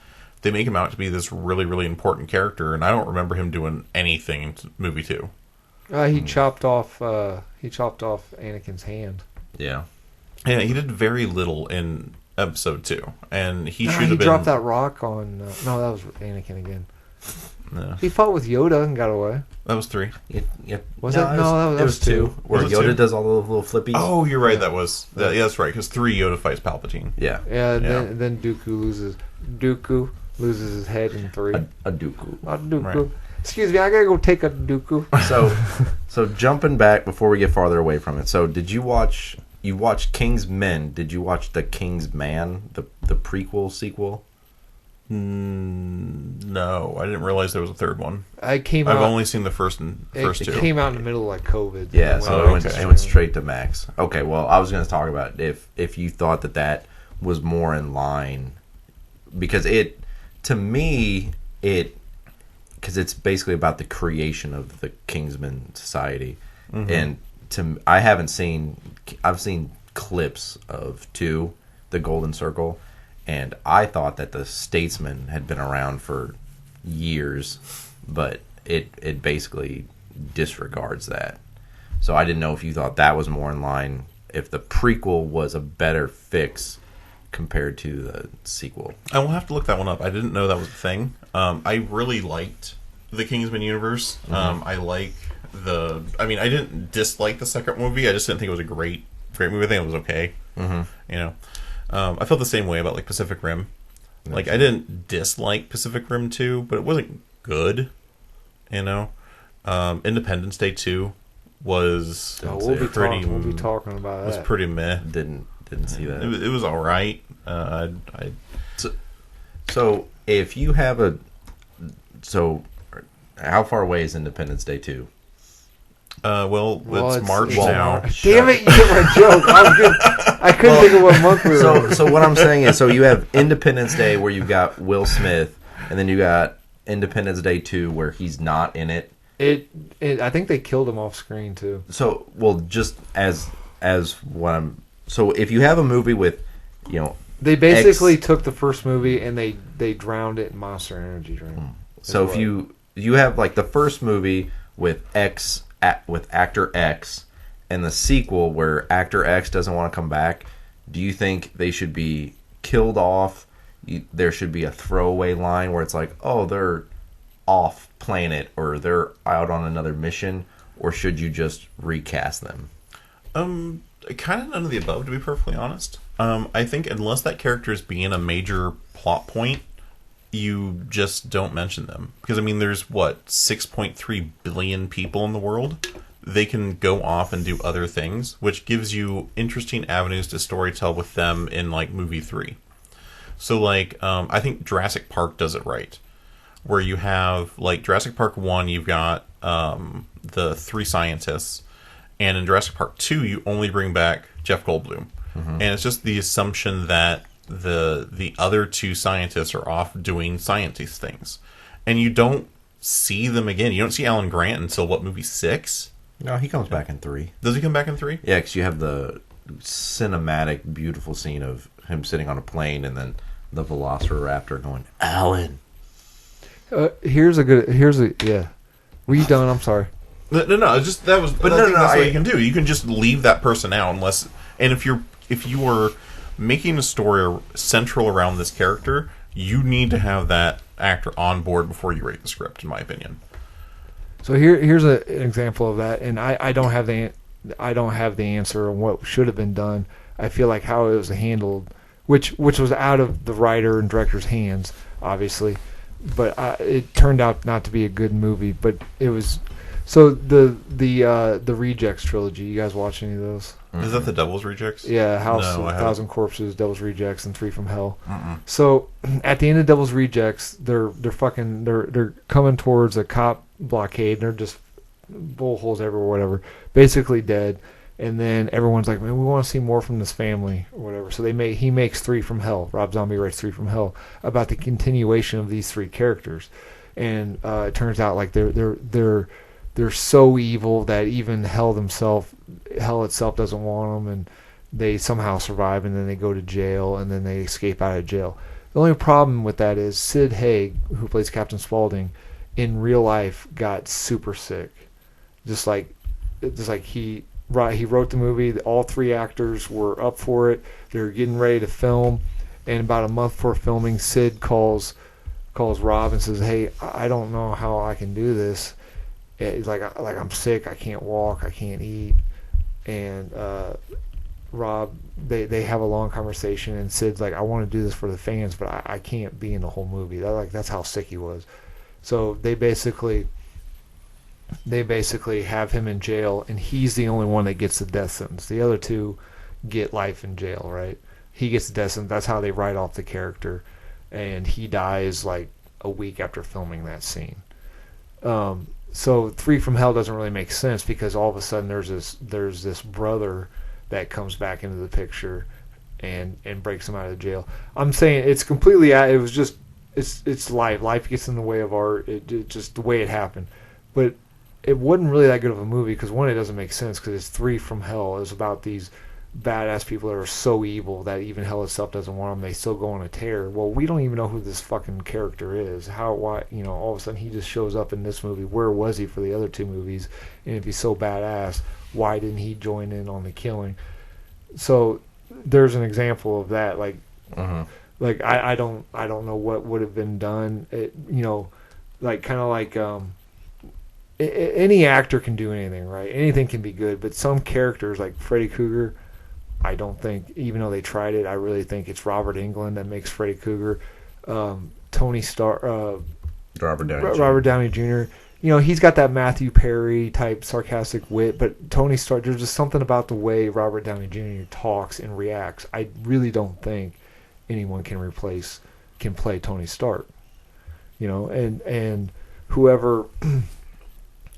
they make him out to be this really, really important character, and I don't remember him doing anything in movie 2. He chopped off Anakin's hand. Yeah. Yeah, he did very little in Episode 2, and he should have been... He dropped that rock on... no, that was Anakin again. No. He fought with Yoda and got away. That was 3. Yep. Was it? No, that was 2. Where Was it Yoda 2? does all the little flippies. Oh, you're right, that was... yeah, that's right, because 3, Yoda fights Palpatine. Yeah. Yeah, and then Dooku loses his head in 3. A Dooku. A Dooku. Right. Excuse me, I gotta go take a Dooku. So jumping back before we get farther away from it. So did you watch... You watched King's Men. Did you watch The King's Man, the prequel sequel? No, I didn't realize there was a third one. I've only seen the first two. It came out in the middle of like COVID. Yeah, so okay. it went straight to Max. Okay, well, I was going to talk about if you thought that was more in line, because because it's basically about the creation of the Kingsman Society, and I've seen clips of 2, the Golden Circle, and I thought that the Statesman had been around for years, but it basically disregards that. So I didn't know if you thought that was more in line, if the prequel was a better fix compared to the sequel. I will have to look that one up. I didn't know that was a thing. I really liked the Kingsman universe. I like I didn't dislike the second movie. I just didn't think it was a great movie. I think it was okay. You know, I felt the same way about like Pacific Rim. Like, I didn't dislike Pacific Rim 2, but it wasn't good. You know, Independence Day 2 was we'll be talking about that. Was pretty meh. Didn't see that. It was all right. So if you have how far away is Independence Day 2? It's March now. Damn it, you get my joke. I couldn't think of what month we were. So what I'm saying is, so you have Independence Day where you've got Will Smith, and then you got Independence Day 2 where he's not in it. I think they killed him off screen too. So, well, just as what I'm... So if you have a movie with, you know... They basically took the first movie and they drowned it in Monster Energy drink. So if you have like the first movie with with actor X, and the sequel where actor X doesn't want to come back, do you think they should be killed off? There should be a throwaway line where it's like, oh, they're off planet or they're out on another mission, or should you just recast them? Kind of none of the above, to be perfectly honest. I think unless that character is being a major plot point, you just don't mention them. Because, I mean, there's, 6.3 billion people in the world? They can go off and do other things, which gives you interesting avenues to storytell with them in, like, movie 3. So, like, I think Jurassic Park does it right. Where you have, like, Jurassic Park 1, you've got the 3 scientists. And in Jurassic Park 2, you only bring back Jeff Goldblum. And it's just the assumption that the other 2 scientists are off doing scientist things, and you don't see them again. You don't see Alan Grant until movie 6? No, he comes back in 3. Does he come back in 3? Yeah, because you have the cinematic, beautiful scene of him sitting on a plane, and then the Velociraptor going, Alan. Here's a yeah. Were you done? I'm sorry. No. Just that was. But that's what you can do. You can just leave that person out unless. And if you are making a story central around this character, you need to have that actor on board before you write the script. In my opinion. So here's an example of that, and I don't have the answer on what should have been done. I feel like how it was handled, which was out of the writer and director's hands, obviously. But it turned out not to be a good movie. But it was so the Rejects trilogy. You guys watch any of those? Is that the Devil's Rejects? Yeah, House of 1,000 Corpses, Devil's Rejects, and Three from Hell. So at the end of Devil's Rejects, they're coming towards a cop blockade. And they're just bullholes everywhere, whatever. Basically dead. And then everyone's like, man, we want to see more from this family or whatever. So he makes Three from Hell. Rob Zombie writes Three from Hell about the continuation of these three characters. And it turns out like they're so evil that even hell itself doesn't want them, and they somehow survive, and then they go to jail, and then they escape out of jail. The only problem with that is Sid Haig, who plays Captain Spaulding, in real life got super sick. Just like he wrote the movie. All three actors were up for it. They were getting ready to film, and about a month before filming, Sid calls Rob and says, "Hey, I don't know how I can do this." He's like I'm sick. I can't walk. I can't eat. And Rob, they have a long conversation, and Sid's like, "I want to do this for the fans, but I can't be in the whole movie." That's how sick he was. So they basically have him in jail, and he's the only one that gets the death sentence. The other two get life in jail, right? He gets the death sentence. That's how they write off the character, and he dies like a week after filming that scene. So Three from Hell doesn't really make sense because all of a sudden there's this brother that comes back into the picture and breaks him out of jail. I'm saying it's completely it's life. Life gets in the way of art. It just the way it happened, but it wasn't really that good of a movie because one, it doesn't make sense because it's Three from Hell. It's about these badass people that are so evil that even hell itself doesn't want them. They still go on a tear. Well, we don't even know who this fucking character is. Why, all of a sudden he just shows up in this movie. Where was he for the other two movies? And if he's so badass, why didn't he join in on the killing? So there's an example of that. Like, I don't know what would have been done. Any actor can do anything, right? Anything can be good, but some characters like Freddy Krueger, I don't think, even though they tried it, I really think it's Robert Englund that makes Freddy Krueger. Tony Stark, Robert Downey Jr. He's got that Matthew Perry type sarcastic wit, but Tony Stark, there's just something about the way Robert Downey Jr. talks and reacts. I really don't think anyone can play Tony Stark.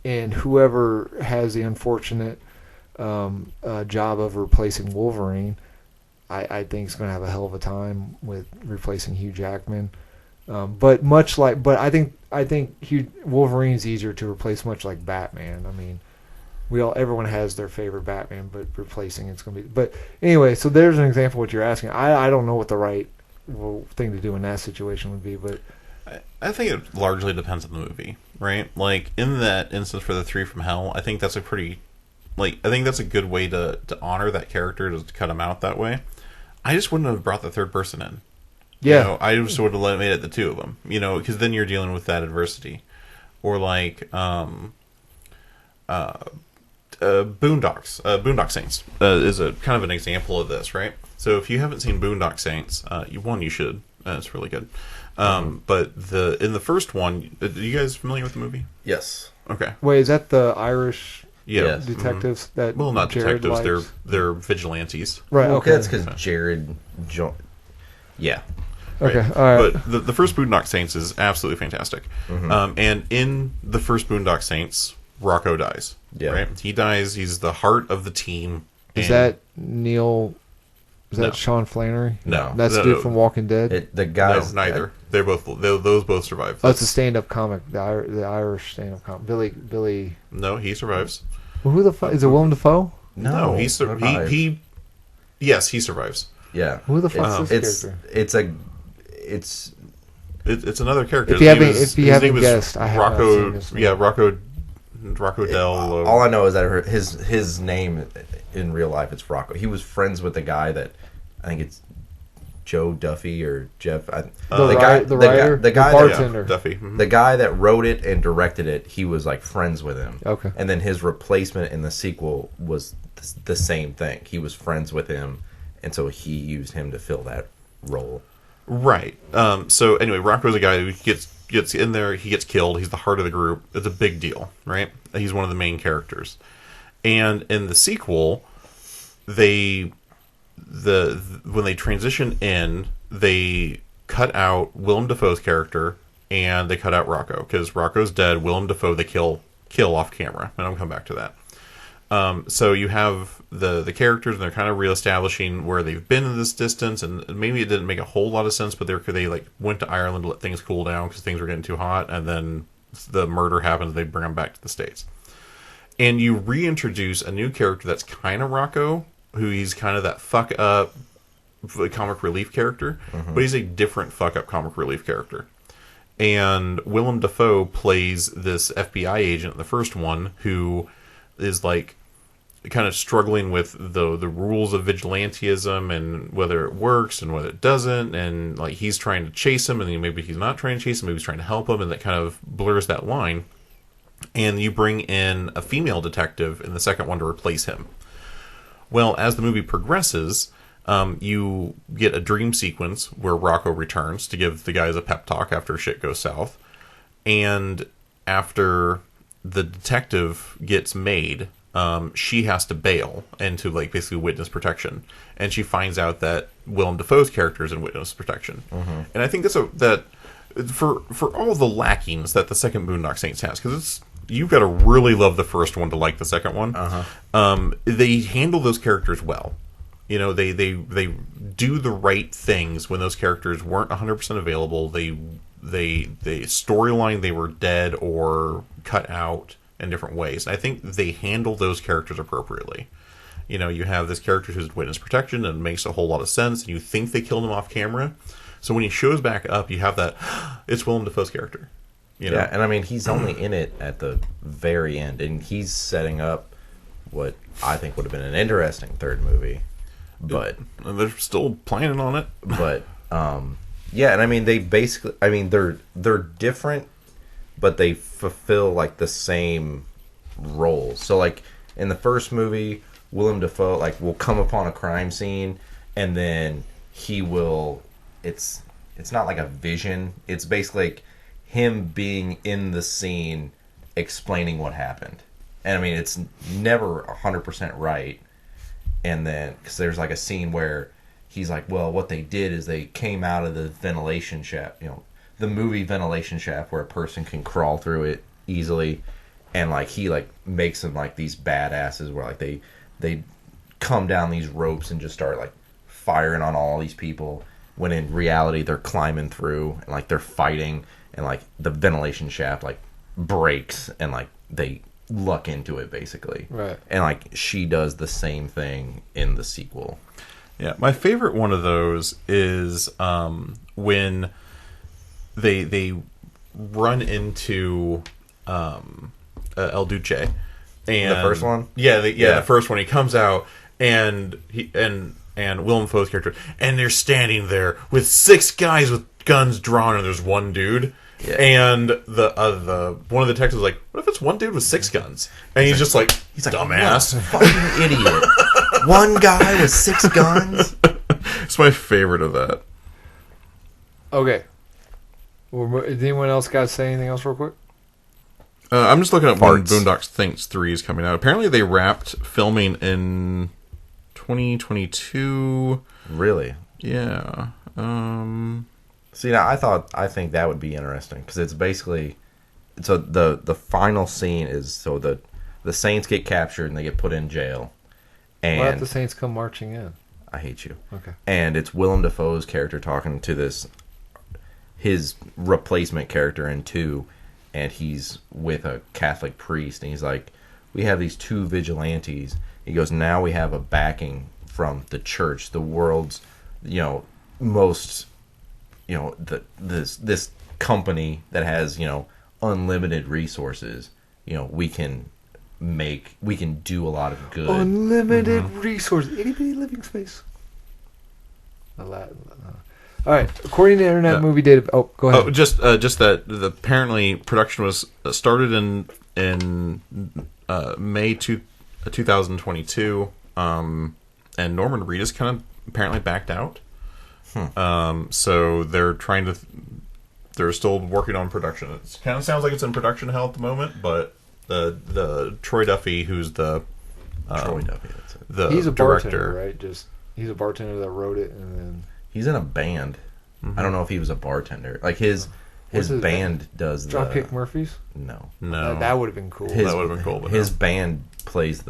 And whoever has the unfortunate job of replacing Wolverine, I think is going to have a hell of a time with replacing Hugh Jackman. But I think Wolverine's easier to replace, much like Batman. I mean, everyone has their favorite Batman, but replacing it's going to be. But anyway, so there's an example of what you're asking. I don't know what the right thing to do in that situation would be, but I think it largely depends on the movie, right? Like in that instance for the Three from Hell, I think that's a good way to honor that character, to cut him out that way. I just wouldn't have brought the third person in. Yeah, I just would have made it the two of them. Because then you're dealing with that adversity, or like Boondock Saints is a kind of an example of this, right? So if you haven't seen Boondock Saints, you should. It's really good. But in the first one, are you guys familiar with the movie? Yes. Okay. Wait, is that the Irish Yes. detectives that? Well, not Jared detectives. likes? They're vigilantes. Right. Well, Okay. that's because Jared. Yeah. Okay. Right. All right. But the first Boondock Saints is absolutely fantastic. And in the first Boondock Saints, Rocco dies. Yeah. Right. He dies. He's the heart of the team. Is that Neil? Is that No. Sean Flannery? No. That's the dude from Walking Dead. The guys. No, neither. Those both survive. Oh, it's a stand-up comic. The Irish stand-up comic. Billy. No, he survives. Well, who the fuck is it? Willem Dafoe? No, he survives. Yes, he survives. Yeah. Who the fuck is this character? it's It's another character. If you haven't guessed, I have not seen this movie. Yeah, Rocco Del. all I know is that his name in real life it's Rocco. He was friends with the guy that I think it's Joe Duffy or Jeff. The bartender. Duffy. Mm-hmm. The guy that wrote it and directed it, he was like friends with him. Okay. And then his replacement in the sequel was the same thing. He was friends with him, and so he used him to fill that role. Right. So anyway, Rocco's a guy who gets in there. He gets killed. He's the heart of the group. It's a big deal, right? He's one of the main characters. And in the sequel, when they transition in, they cut out Willem Dafoe's character and they cut out Rocco because Rocco's dead. Willem Dafoe they kill off camera, and I'll come back to that. So you have the characters, and they're kind of reestablishing where they've been in this distance, and maybe it didn't make a whole lot of sense, but they like went to Ireland to let things cool down because things were getting too hot, and then the murder happens. They bring them back to the States, and you reintroduce a new character that's kind of Rocco, who he's kind of that fuck up comic relief character, but he's a different fuck up comic relief character. And Willem Dafoe plays this FBI agent in the first one who is like kind of struggling with the rules of vigilantism and whether it works and whether it doesn't, and like he's trying to chase him, and then maybe he's not trying to chase him, maybe he's trying to help him, and that kind of blurs that line. And you bring in a female detective in the second one to replace him. Well, as the movie progresses, you get a dream sequence where Rocco returns to give the guys a pep talk after shit goes south, and after the detective gets made, she has to bail into like basically witness protection, and she finds out that Willem Dafoe's character is in witness protection. And I think that for all the lackings that the second Boondock Saints has, because you've got to really love the first one to like the second one. They handle those characters well. You know, they do the right things when those characters weren't 100% available. They storyline, they were dead or cut out in different ways. And I think they handle those characters appropriately. You know, you have this character who's witness protection, and it makes a whole lot of sense, and you think they killed him off camera. So when he shows back up, you have that, it's Willem Dafoe's character. You know? Yeah, and I mean, he's only in it at the very end, and he's setting up what I think would have been an interesting third movie. But and they're still planning on it. But yeah, and I mean, they're different, but they fulfill like the same roles. So like in the first movie, Willem Dafoe like will come upon a crime scene, and then he will. It's not like a vision. It's basically like him being in the scene, explaining what happened. And I mean, it's never 100% right. And then, because there's like a scene where he's like, well, what they did is they came out of the ventilation shaft, you know, the movie ventilation shaft where a person can crawl through it easily. And like, he like makes them like these badasses where like they come down these ropes and just start like firing on all these people. When in reality, they're climbing through and like they're fighting, and like the ventilation shaft like breaks and like they luck into it basically. Right. And like she does the same thing in the sequel. Yeah, my favorite one of those is when they run into El Duce. And The first one? Yeah, the first one. He comes out and Willem Dafoe's character, and they're standing there with 6 guys with guns drawn, and there's one dude. Yeah. And the one of the detectives is like, what if it's one dude with 6 guns? And he's like, dumbass, fucking idiot. One guy with 6 guns. It's my favorite of that. Okay. Did anyone else got to say anything else real quick? I'm just looking at when Boondock Saints 3 is coming out. Apparently they wrapped filming in 2022. Really? Yeah. See, now I think that would be interesting because it's basically, so the final scene is so the Saints get captured and they get put in jail. And what if the Saints come marching in? I hate you. Okay. And it's Willem Dafoe's character talking to his replacement character in 2, and he's with a Catholic priest, and he's like, we have these 2 vigilantes. He goes, now we have a backing from the church, the world's, most, this company that has unlimited resources, we can do a lot of good. Unlimited resources. Anybody living space? All right. According to Internet Movie Data. Oh, go ahead. Oh, just that apparently production was started in May 2022, and Norman Reedus kind of apparently backed out. So they're they're still working on production. It kind of sounds like it's in production hell at the moment, but the Troy Duffy, who's the Troy Duffy, that's it. He's a director, bartender, right? He's a bartender that wrote it, and then he's in a band. I don't know if he was a bartender. Like his band does Dropkick Murphys. No. That would have been cool. That would have been cool. But his band does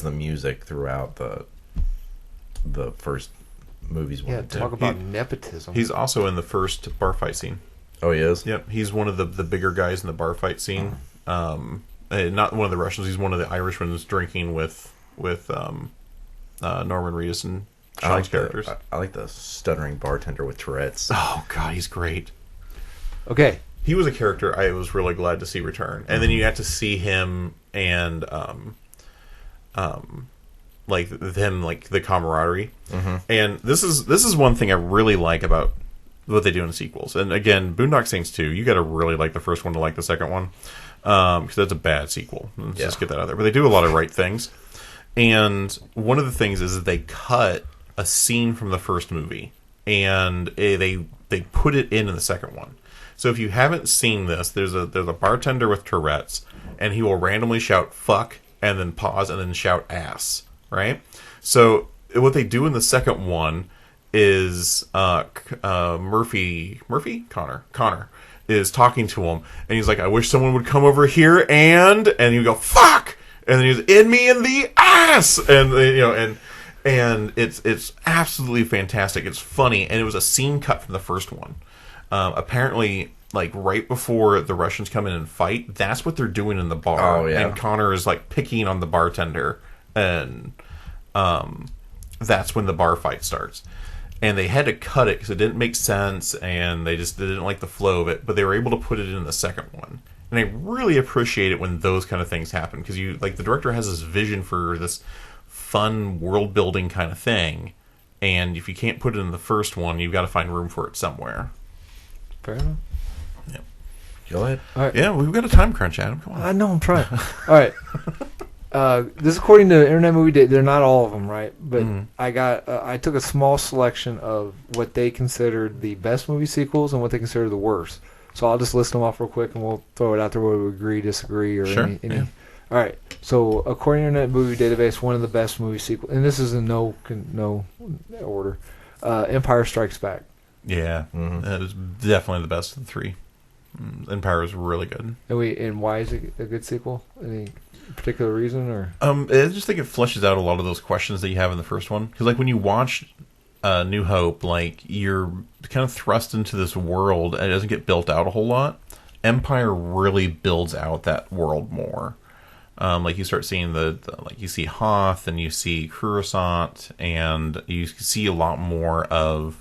the music throughout the first movies. Yeah, talk about nepotism. He's also in the first bar fight scene. Oh, he is? Yep, he's one of the bigger guys in the bar fight scene. Not one of the Russians. He's one of the Irishmen drinking with Norman Reedus and Sean's characters. I like the stuttering bartender with Tourette's. Oh God, he's great. Okay, he was a character I was really glad to see return, and then you got to see him and like the camaraderie. And this is one thing I really like about what they do in sequels. And again, Boondock Saints 2, you got to really like the first one to like the second one, because that's a bad sequel. Let's just get that out there. But they do a lot of right things. And one of the things is that they cut a scene from the first movie and they put it in the second one. So if you haven't seen this, there's a bartender with Tourette's, and he will randomly shout "fuck" and then pause and then shout "ass." Right? So what they do in the second one is Connor is talking to him, and he's like, "I wish someone would come over here and you go fuck," and then he's in me in the ass, and and it's absolutely fantastic. It's funny, and it was a scene cut from the first one. Apparently, like right before the Russians come in and fight, that's what they're doing in the bar. Oh, yeah. And Connor is like picking on the bartender, and that's when the bar fight starts. And they had to cut it because it didn't make sense, and they didn't like the flow of it. But they were able to put it in the second one, and I really appreciate it when those kind of things happen, because the director has this vision for this fun world building kind of thing, and if you can't put it in the first one, you've got to find room for it somewhere. Fair enough. Yeah. Go ahead. All right. Yeah, we've got a time crunch, Adam. Come on. I know, I'm trying. All right. This is according to Internet Movie Data. They're not all of them, right? But I took a small selection of what they considered the best movie sequels and what they consider the worst. So I'll just list them off real quick, and we'll throw it out there whether we agree, disagree, or Sure. any. Yeah. All right. So according to Internet Movie Database, one of the best movie sequels, and this is in no order, Empire Strikes Back. Yeah, that is definitely the best of the three. Empire is really good. And why is it a good sequel? Any particular reason, or? I just think it fleshes out a lot of those questions that you have in the first one. Because like when you watch New Hope, like you're kind of thrust into this world, and it doesn't get built out a whole lot. Empire really builds out that world more. Like you start seeing like you see Hoth, and you see Coruscant, and you see a lot more of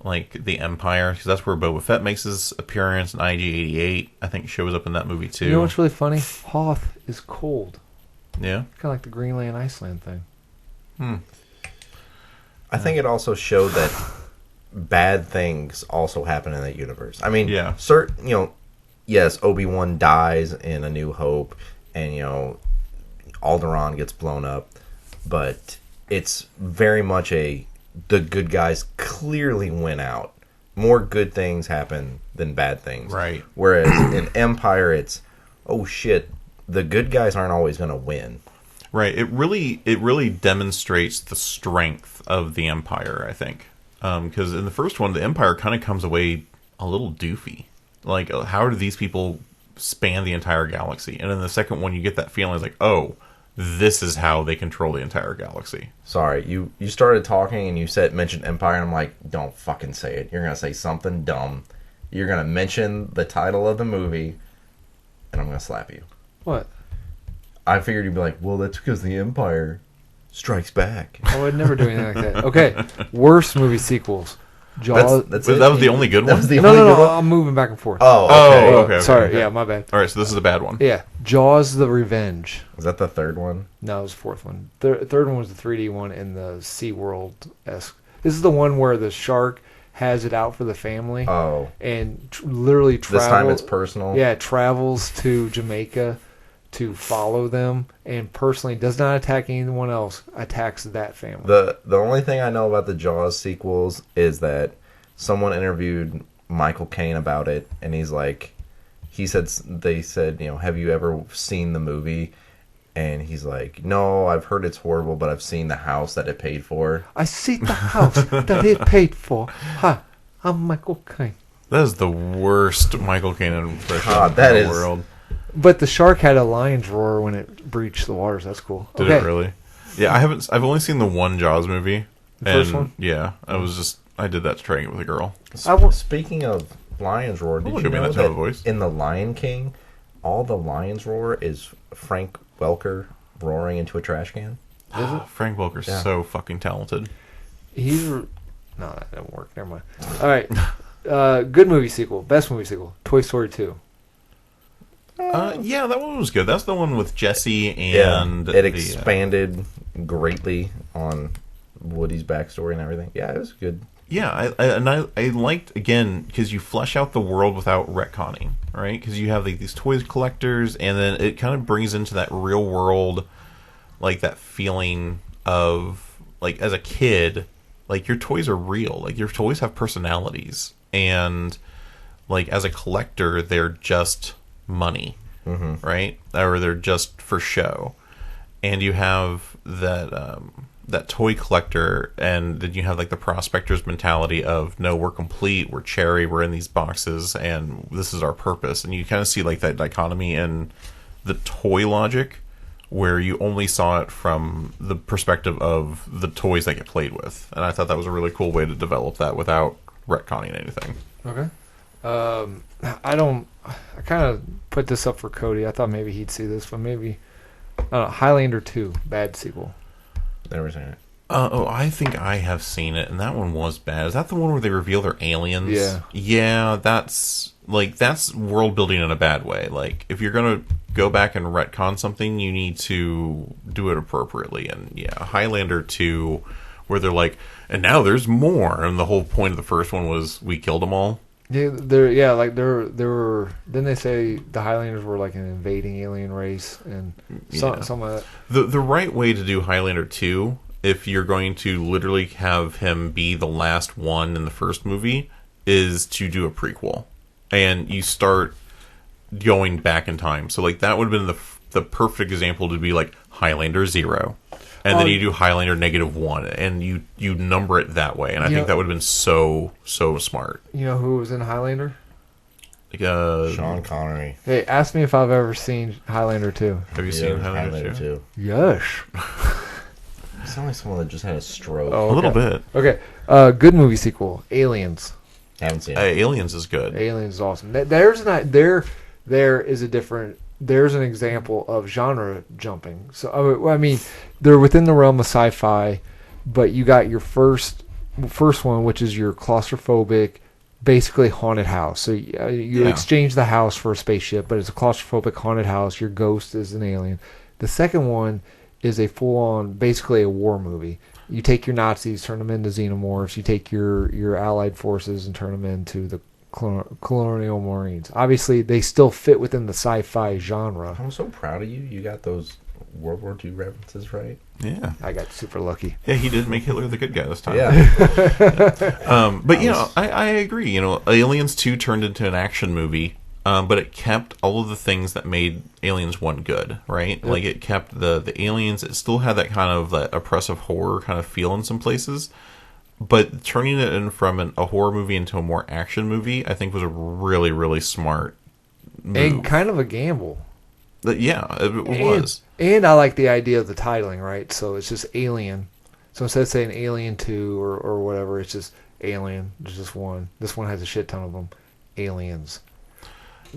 like the Empire, because that's where Boba Fett makes his appearance, and IG-88 I think shows up in that movie too. You know what's really funny? Hoth is cold. Yeah, kind of like the Greenland Iceland thing. I think it also showed that bad things also happen in that universe. I mean, yes, Obi-Wan dies in A New Hope, and Alderaan gets blown up, but it's very much the good guys clearly win out. More good things happen than bad things. Right. Whereas in Empire, it's, oh shit, the good guys aren't always going to win. right. It really demonstrates the strength of the Empire, I think, because in the first one, the Empire kind of comes away a little doofy. Like, how do these people span the entire galaxy? And in the second one, you get that feeling, it's like, oh, this is how they control the entire galaxy. Sorry, you started talking and you mentioned Empire, and I'm like, don't fucking say it. You're going to say something dumb. You're going to mention the title of the movie, and I'm going to slap you. What? I figured you'd be like, well, that's because the Empire strikes back. I would never do anything like that. Okay, worst movie sequels. Jaws. That's That was the only good That one? was the No, only no, good no. one? I'm moving back and forth. Oh, okay. Sorry. Yeah, my bad. All right, so this is a bad one. Yeah, Jaws: The Revenge. Was that the third one? No, it was the fourth one. Third one was the 3D one in the SeaWorld-esque. This is the one where the shark has it out for the family. Oh. And literally travels. This time it's personal? Yeah, travels to Jamaica to follow them and personally does not attack anyone else, attacks that family. The only thing I know about the Jaws sequels is that someone interviewed Michael Caine about it, and they said, have you ever seen the movie? And he's like, no, I've heard it's horrible, but I've seen the house that it paid for. I see the house that it paid for. Ha! I'm Michael Caine. That is the worst Michael Caine impression God, in that the is- world. But the shark had a lion's roar when it breached the waters. That's cool. Did it really? Yeah, I've only seen the one Jaws movie. The first one? Yeah, I did that to try and get with a girl. Speaking of Lion's Roar, did Look you at me in know that tone of that voice. in The Lion King, all the Lion's Roar is Frank Welker roaring into a trash can? Is it? Frank Welker's Yeah. so fucking talented. No, that didn't work. Never mind. All right. Good movie sequel. Best movie sequel. Toy Story 2. Yeah, that one was good. That's the one with Jesse and it expanded greatly on Woody's backstory and everything. Yeah, it was good. Yeah, I liked, again, because you flesh out the world without retconning, right? Because you have like these toys collectors, and then it kind of brings into that real world, like that feeling of, like, as a kid, like, your toys are real. Like, your toys have personalities. And, like, as a collector, they're just money, right? Or they're just for show. And you have that toy collector, and then you have like the prospector's mentality of, no, we're complete, we're cherry, we're in these boxes, and this is our purpose. And you kind of see like that dichotomy in the toy logic, where you only saw it from the perspective of the toys that get played with. And I thought that was a really cool way to develop that without retconning anything. Okay. I kind of put this up for Cody. I thought maybe he'd see this, but maybe Highlander 2, bad sequel. Never seen it. I think I have seen it, and that one was bad. Is that the one where they reveal they're aliens? Yeah. Yeah, that's world building in a bad way. Like, if you're gonna go back and retcon something, you need to do it appropriately. And yeah, Highlander 2, where they're like, and now there's more, and the whole point of the first one was we killed them all. Yeah, there were. Didn't they say the Highlanders were like an invading alien race and some of that? The right way to do Highlander 2, if you're going to literally have him be the last one in the first movie, is to do a prequel, and you start going back in time. So like that would have been the perfect example to be like Highlander 0. And then you do Highlander -1, and you number it that way, and I think that would have been so smart. You know who was in Highlander? Like, Sean Connery. Hey, ask me if I've ever seen Highlander 2. have you seen Highlander 2? Yes. You sound like someone that just had a stroke. Oh, A little bit. Okay. Good movie sequel. Aliens. Haven't seen it. Aliens is good. Aliens is awesome. There's an example of genre jumping. So I mean, they're within the realm of sci-fi, but you got your first one, which is your claustrophobic, basically haunted house. So you exchange the house for a spaceship, but it's a claustrophobic haunted house. Your ghost is an alien. The second one is a full-on, basically a war movie. You take your Nazis, turn them into xenomorphs. You take your Allied forces and turn them into the colonial marines. Obviously, they still fit within the sci-fi genre. I'm so proud of you. You got those World War II references right. Yeah. I got super lucky. Yeah, he did make Hitler the good guy this time. Yeah. But, I agree. Aliens 2 turned into an action movie, but it kept all of the things that made Aliens 1 good, right? Yep. Like, it kept the aliens. It still had that kind of that oppressive horror kind of feel in some places. But turning it in from a horror movie into a more action movie, I think was a really, really smart move. And kind of a gamble. It was. And I like the idea of the titling, right? So it's just Alien. So instead of saying Alien 2 or whatever, it's just Alien. There's just one. This one has a shit ton of them. Aliens.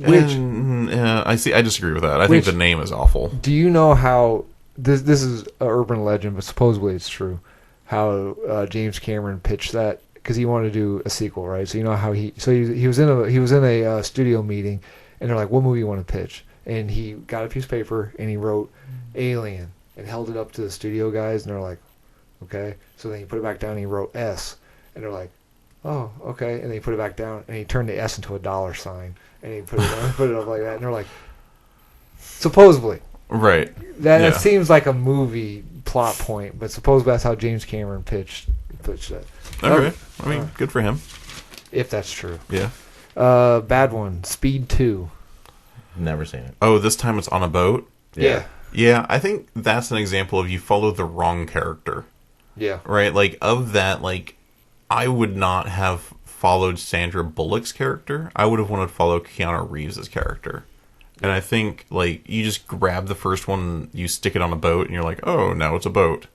I disagree with that. I think the name is awful. Do you know how... This is an urban legend, but supposedly it's true. How James Cameron pitched that because he wanted to do a sequel, right? So you know how he was in a studio meeting, and they're like, "What movie you want to pitch?" And he got a piece of paper and he wrote Alien and held it up to the studio guys, and they're like, "Okay." So then he put it back down and he wrote S, and they're like, "Oh, okay." And then he put it back down and he turned the S into a dollar sign, and he put it up like that, and they're like, supposedly. Right. That seems like a movie plot point, but supposedly that's how James Cameron pitched that. Okay. I mean, good for him. If that's true. Yeah. Bad one. Speed 2. Never seen it. Oh, this time it's on a boat? Yeah. Yeah, I think that's an example of you follow the wrong character. Yeah. Right? Like, of that, like, I would not have followed Sandra Bullock's character. I would have wanted to follow Keanu Reeves' character. And I think, like, you just grab the first one, you stick it on a boat, and you're like, oh, now it's a boat.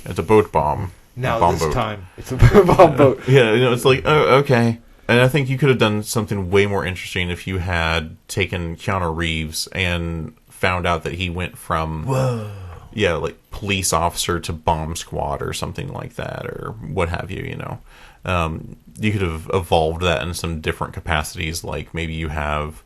It's a boat bomb. Now bomb this boat. time, it's a bomb boat. Yeah, it's like, oh, okay. And I think you could have done something way more interesting if you had taken Keanu Reeves and found out that he went from, like, police officer to bomb squad or something like that, or what have you, you know. You could have evolved that in some different capacities, like maybe you have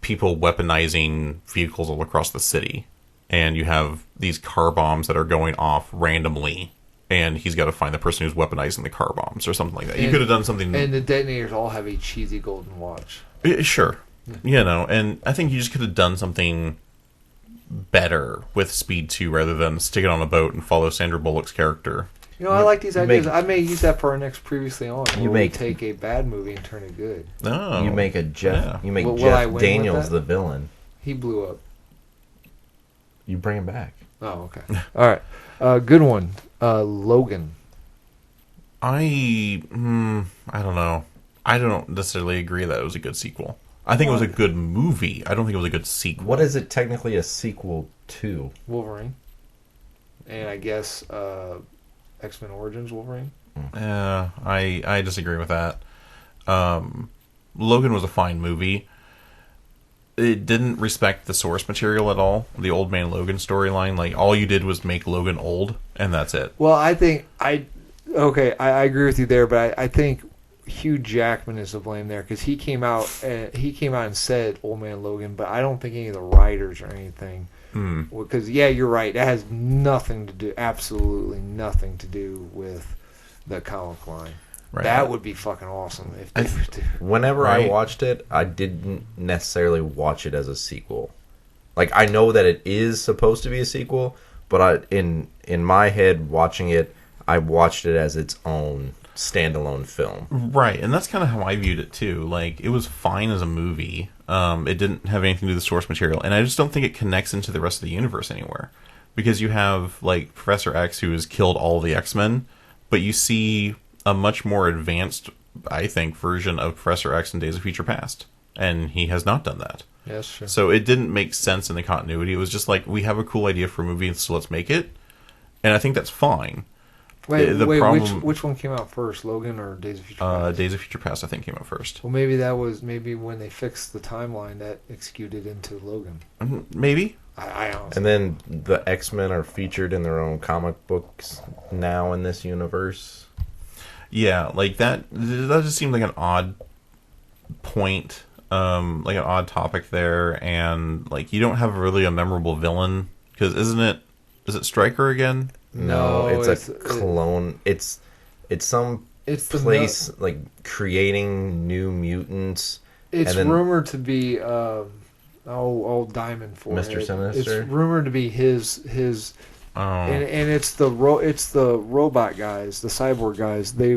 people weaponizing vehicles all across the city, and you have these car bombs that are going off randomly, and he's got to find the person who's weaponizing the car bombs or something like that. You could have done something. And the detonators all have a cheesy golden watch. Sure. You know, and I think you just could have done something better with Speed 2 rather than stick it on a boat and follow Sandra Bullock's character. You know, I like these ideas. I may use that for our next Previously On. We take a bad movie and turn it good. Oh. You make a Jeff. Yeah. You make Will I Jeff win with Daniels that? the villain. He blew up. You bring him back. Oh, okay. All right. Good one. Logan. I don't know. I don't necessarily agree that it was a good sequel. I think it was a good movie. I don't think it was a good sequel. What is it technically a sequel to? Wolverine. And I guess X-Men Origins Wolverine. Yeah, I disagree with that. Logan was a fine movie. It didn't respect the source material at all. The Old Man Logan storyline, like, all you did was make Logan old, and that's it. Well, I think I agree with you there, but I think Hugh Jackman is to blame there because he came out and said Old Man Logan, but I don't think any of the writers or anything. Because you're right. That has nothing to do, absolutely nothing to do with the comic line. Right. That would be fucking awesome if they would do. Whenever I watched it, I didn't necessarily watch it as a sequel. Like, I know that it is supposed to be a sequel, but in my head, watching it, I watched it as its own standalone film. Right, and that's kind of how I viewed it too. Like, it was fine as a movie. It didn't have anything to do with the source material, and I just don't think it connects into the rest of the universe anywhere. Because you have, like, Professor X, who has killed all the X-Men, but you see a much more advanced, I think, version of Professor X in Days of Future Past, and he has not done that. Yes, sure. So it didn't make sense in the continuity. It was just like, we have a cool idea for a movie, so let's make it. And I think that's fine. Which one came out first, Logan or Days of Future Past? Days of Future Past, I think, came out first. Well, maybe when they fixed the timeline, that executed into Logan. Maybe. I honestly. And then the X-Men are featured in their own comic books now in this universe. Yeah, like that just seemed like an odd point, like an odd topic there, and like you don't have really a memorable villain because is it Stryker again? No, it's a clone. It's some place like creating new mutants. It's rumored to be old Diamond for Mr. Sinister. It's rumored to be his. And it's the robot guys, the cyborg guys. They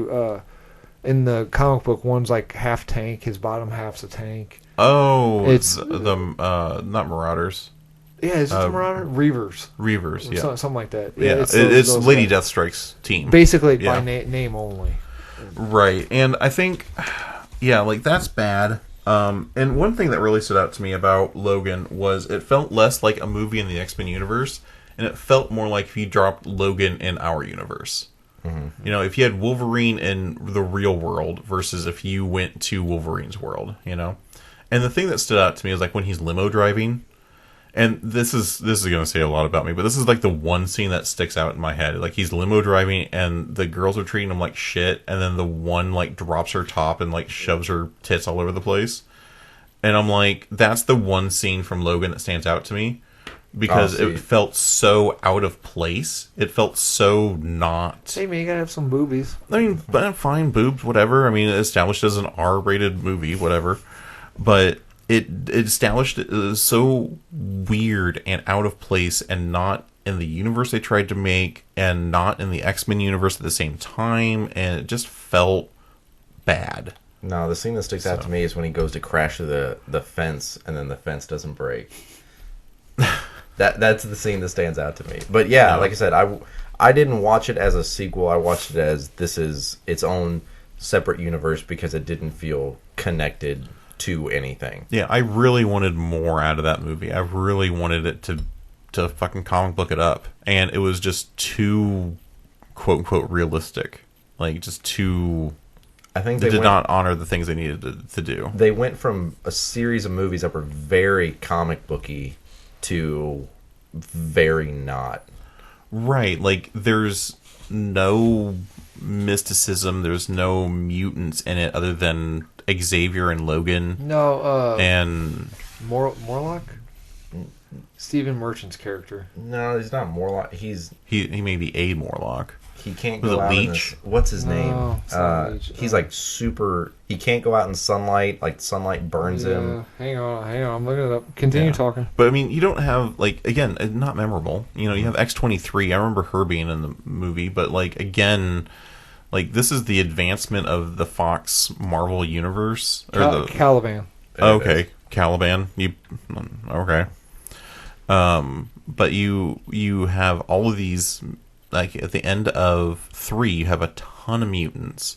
in the comic book, one's like half tank, his bottom half's a tank. Oh, it's the not Marauders. Yeah, is it the Marauder? Reavers, yeah, something like that. Yeah, it's Lady Deathstrike's team. Basically, by name only. Right, and I think, yeah, like that's bad. And one thing that really stood out to me about Logan was it felt less like a movie in the X-Men universe. And it felt more like if you dropped Logan in our universe. Mm-hmm. You know, if you had Wolverine in the real world versus if you went to Wolverine's world, you know? And the thing that stood out to me is like when he's limo driving And this is going to say a lot about me, but this is like the one scene that sticks out in my head. Like he's limo driving, and the girls are treating him like shit, and then the one like drops her top and like shoves her tits all over the place. And I'm like, that's the one scene from Logan that stands out to me because it felt so out of place. It felt so not. Hey man, you gotta have some boobies. I mean, fine, boobs, whatever. I mean, established as an R-rated movie, whatever. But it established it was so weird and out of place and not in the universe they tried to make and not in the X-Men universe at the same time, and it just felt bad. No, the scene that sticks out to me is when he goes to crash the fence and then the fence doesn't break. That's the scene that stands out to me. But yeah, like I said, I didn't watch it as a sequel. I watched it as this is its own separate universe because it didn't feel connected to anything. Yeah, I really wanted more out of that movie. I really wanted it to fucking comic book it up, and it was just too quote unquote realistic. Like just too. I think they did not honor the things they needed to do. They went from a series of movies that were very comic booky to very not. Right, like there's no mysticism, there's no mutants in it other than Xavier and Logan. No, and Morlock? Stephen Merchant's character. No, he's not Morlock. He may be a Morlock. He can't Was go it out Leech? What's his name? Leech. He's like super. He can't go out in sunlight. Like sunlight burns him. Hang on. I'm looking it up. Continue talking. But I mean, you don't have like again, not memorable. You know, you have X-23. I remember her being in the movie, but like again, like this is the advancement of the Fox Marvel universe or Caliban. Okay, Caliban. Okay. But you have all of these. Like at the end of 3, you have a ton of mutants.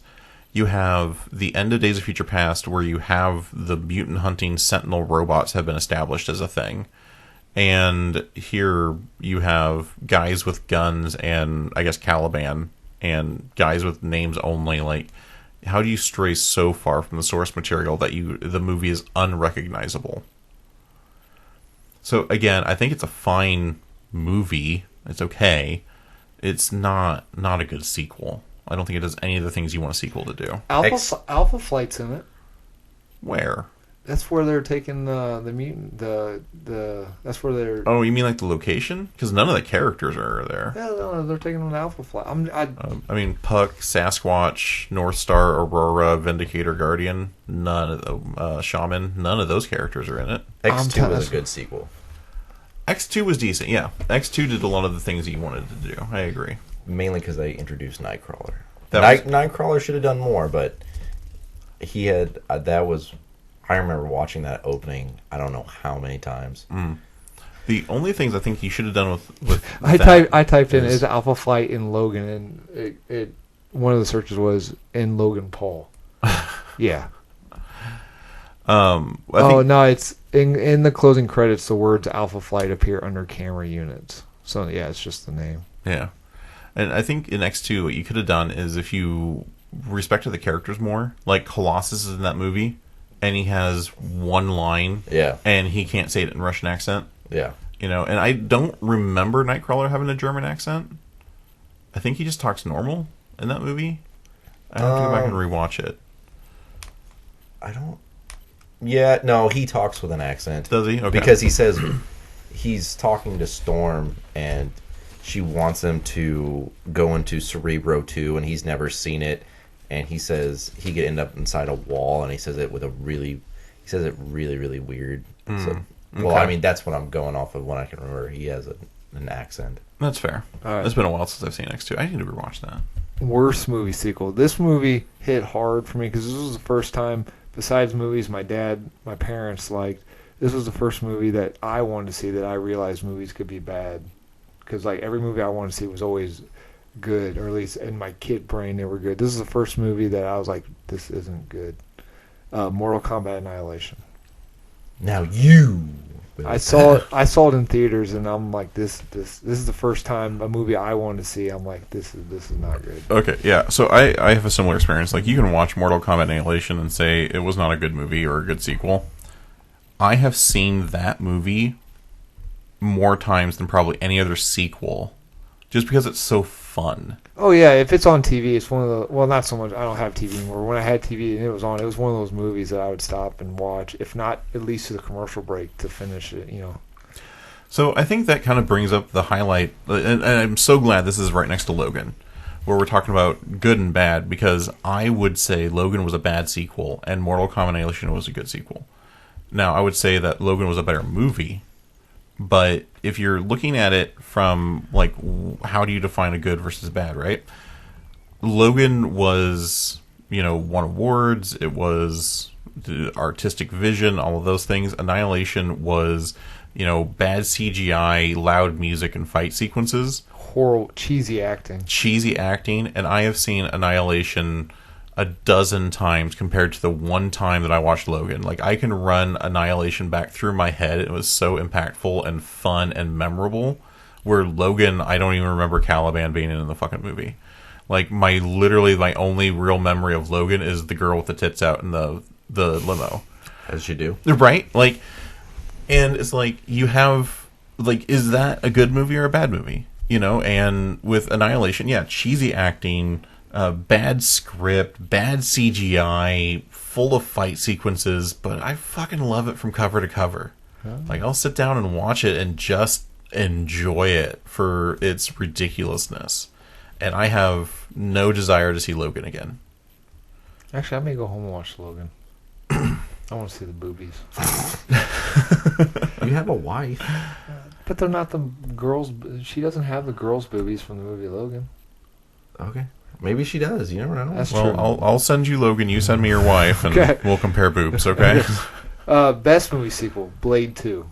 You have the end of Days of Future Past, where you have the mutant hunting Sentinel robots have been established as a thing, and here you have guys with guns and I guess Caliban and guys with names only. Like, how do you stray so far from the source material that the movie is unrecognizable? So again, I think it's a fine movie. It's okay. It's not a good sequel. I don't think it does any of the things you want a sequel to do. Alpha Flight's in it. Where? That's where they're taking the mutant. That's where they're. Oh, you mean like the location? Because none of the characters are there. Yeah, no, they're taking them to Alpha Flight. I mean, Puck, Sasquatch, North Star, Aurora, Vindicator, Guardian. None of the Shaman. None of those characters are in it. X2 was a good sequel. X2 was decent, yeah. X2 did a lot of the things that you wanted to do. I agree. Mainly because they introduced Nightcrawler. Nightcrawler should have done more, but he had... I remember watching that opening, I don't know how many times. The only things I think he should have done with I typed in is Alpha Flight in Logan, and it one of the searches was in Logan Paul. Yeah. No, it's in the closing credits. The words Alpha Flight appear under camera units. So yeah, it's just the name. Yeah, and I think in X2, what you could have done is if you respected the characters more, like Colossus is in that movie, and he has one line, and he can't say it in Russian accent, and I don't remember Nightcrawler having a German accent. I think he just talks normal in that movie. I have to go back and rewatch it. I don't. Yeah, no, he talks with an accent. Does he? Okay. Because he says he's talking to Storm, and she wants him to go into Cerebro 2, and he's never seen it. And he says he could end up inside a wall, and he says it really, really weird. So, well, I mean, that's what I'm going off of when I can remember. He has an accent. That's fair. It's been a while since I've seen X2. I need to rewatch that. Worst movie sequel. This movie hit hard for me because this was the first time, besides movies my parents liked, this was the first movie that I wanted to see that I realized movies could be bad. Because like every movie I wanted to see was always good, or at least in my kid brain they were good. This is the first movie that I was like, this isn't good. Mortal Kombat Annihilation. Now you. I saw it in theaters, and I'm like, this is the first time a movie I wanted to see. I'm like, this is not good. Okay, yeah. So I have a similar experience. Like, you can watch Mortal Kombat Annihilation and say it was not a good movie or a good sequel. I have seen that movie more times than probably any other sequel, just because it's so fun. Oh yeah, if it's on TV, it's one of the, well, not so much. I don't have TV anymore. When I had TV and it was on, it was one of those movies that I would stop and watch, if not at least to the commercial break to finish it. So I think that kind of brings up the highlight, and I'm so glad this is right next to Logan, where we're talking about good and bad, because I would say Logan was a bad sequel and Mortal Kombat Annihilation was a good sequel. Now, I would say that Logan was a better movie, but if you're looking at it from, like, how do you define a good versus bad, right? Logan was, won awards, it was the artistic vision, all of those things. Annihilation was, bad CGI, loud music, and fight sequences. Horrible, cheesy acting. And I have seen Annihilation a dozen times compared to the one time that I watched Logan. Like, I can run Annihilation back through my head. It was so impactful and fun and memorable. Where Logan, I don't even remember Caliban being in the fucking movie. Like, my only real memory of Logan is the girl with the tits out in the limo. As you do. Right? Like, and it's like, you have, like, is that a good movie or a bad movie? And with Annihilation, yeah, cheesy acting, bad script, bad CGI, full of fight sequences, but I fucking love it from cover to cover. Like, I'll sit down and watch it and just enjoy it for its ridiculousness. And I have no desire to see Logan again. Actually, I may go home and watch Logan. I want to see the boobies. You have a wife. But they're not the girls. She doesn't have the girls' boobies from the movie Logan. Okay. Maybe she does. You never know. That's well, true. I'll send you Logan. You send me your wife, and Okay. we'll compare boobs, okay? Best movie sequel, Blade 2.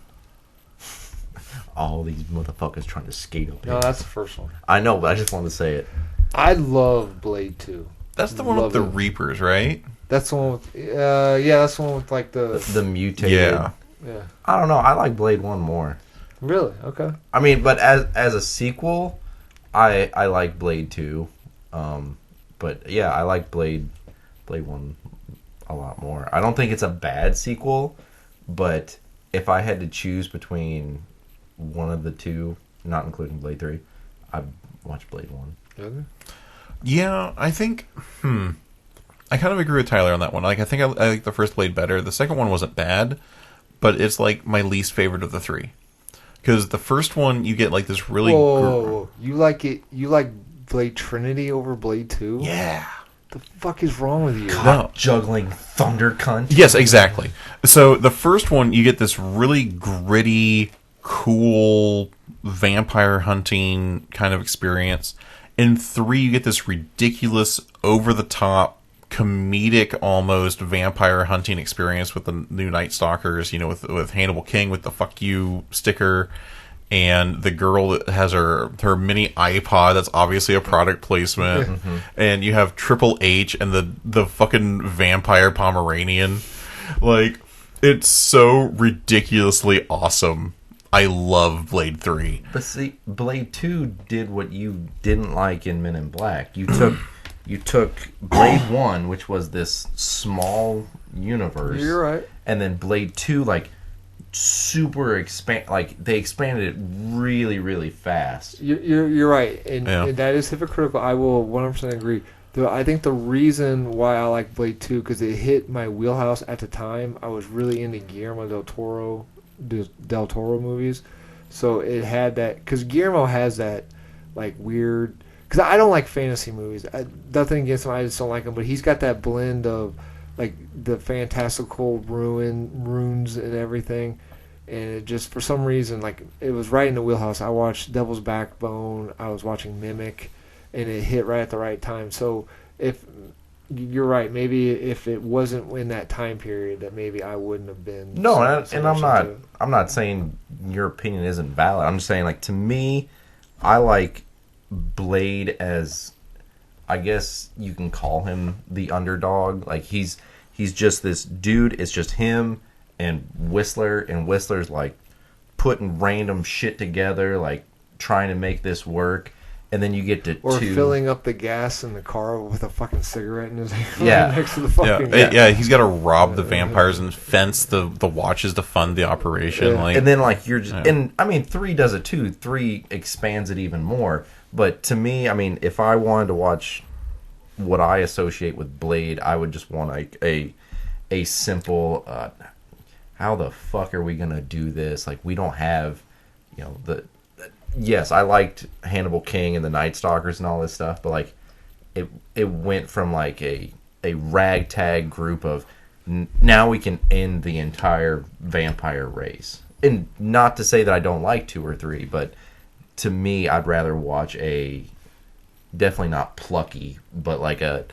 All these motherfuckers trying to skate up here. No, that's the first one. I know, but I just wanted to say it. I love Blade 2. That's the one with the Reapers, right? That's the one with, that's the one with, like, The mutated. Yeah. Yeah. I don't know. I like Blade 1 more. Really? Okay. I mean, but as a sequel, I like Blade 2. But yeah, I like Blade 1 a lot more. I don't think it's a bad sequel, but if I had to choose between one of the two, not including Blade 3, I'd watch Blade 1. Okay. Yeah, I think, I kind of agree with Tyler on that one. Like, I think I like the first Blade better. The second one wasn't bad, but it's like my least favorite of the three. Because the first one, you get like this really... Whoa. You like Blade Trinity over Blade 2? Yeah. The fuck is wrong with you? No. Juggling thunder cunt. Yes, exactly. So the first one, you get this really gritty, cool vampire hunting kind of experience. In 3, you get this ridiculous, over-the-top, comedic almost vampire hunting experience with the new Night Stalkers, with Hannibal King with the fuck you sticker, and the girl that has her mini iPod that's obviously a product placement, and you have Triple H and the fucking vampire Pomeranian. Like, it's so ridiculously awesome. I love Blade 3. But see, Blade 2 did what you didn't like in Men in Black. You took Blade 1, which was this small universe. You're right. And then Blade 2, like, super they expanded it really, really fast. You're right. And that is hypocritical. I will 100% agree. I think the reason why I like Blade 2, because it hit my wheelhouse at the time. I was really into Guillermo del Toro movies, so it had that, because Guillermo has that like weird, because I don't like fantasy movies, nothing against him, I just don't like him, but he's got that blend of like the fantastical runes and everything, and it just, for some reason, like, it was right in the wheelhouse. I watched Devil's Backbone, I was watching Mimic, and it hit right at the right time. So if you're right, maybe if it wasn't in that time period, that maybe I wouldn't have been. No, and I'm not saying your opinion isn't valid. I'm just saying, like, to me, I like Blade as, I guess you can call him the underdog. Like, he's just this dude. It's just him and Whistler, and Whistler's like putting random shit together, like trying to make this work. and then you get to or 2. filling up the gas in the car with a fucking cigarette in his hand. Yeah. Next to the fucking he's got to rob the vampires and fence the watches to fund the operation. Yeah. Like, and then like you're just, and I mean 3 does it too. 3 expands it even more. But to me, I mean, if I wanted to watch what I associate with Blade, I would just want like a simple. How the fuck are we gonna do this? Like, we don't have, yes, I liked Hannibal King and the Night Stalkers and all this stuff, but like it went from like a ragtag group of now we can end the entire vampire race. And not to say that I don't like 2 or 3, but to me, I'd rather watch a definitely not Plucky, but like a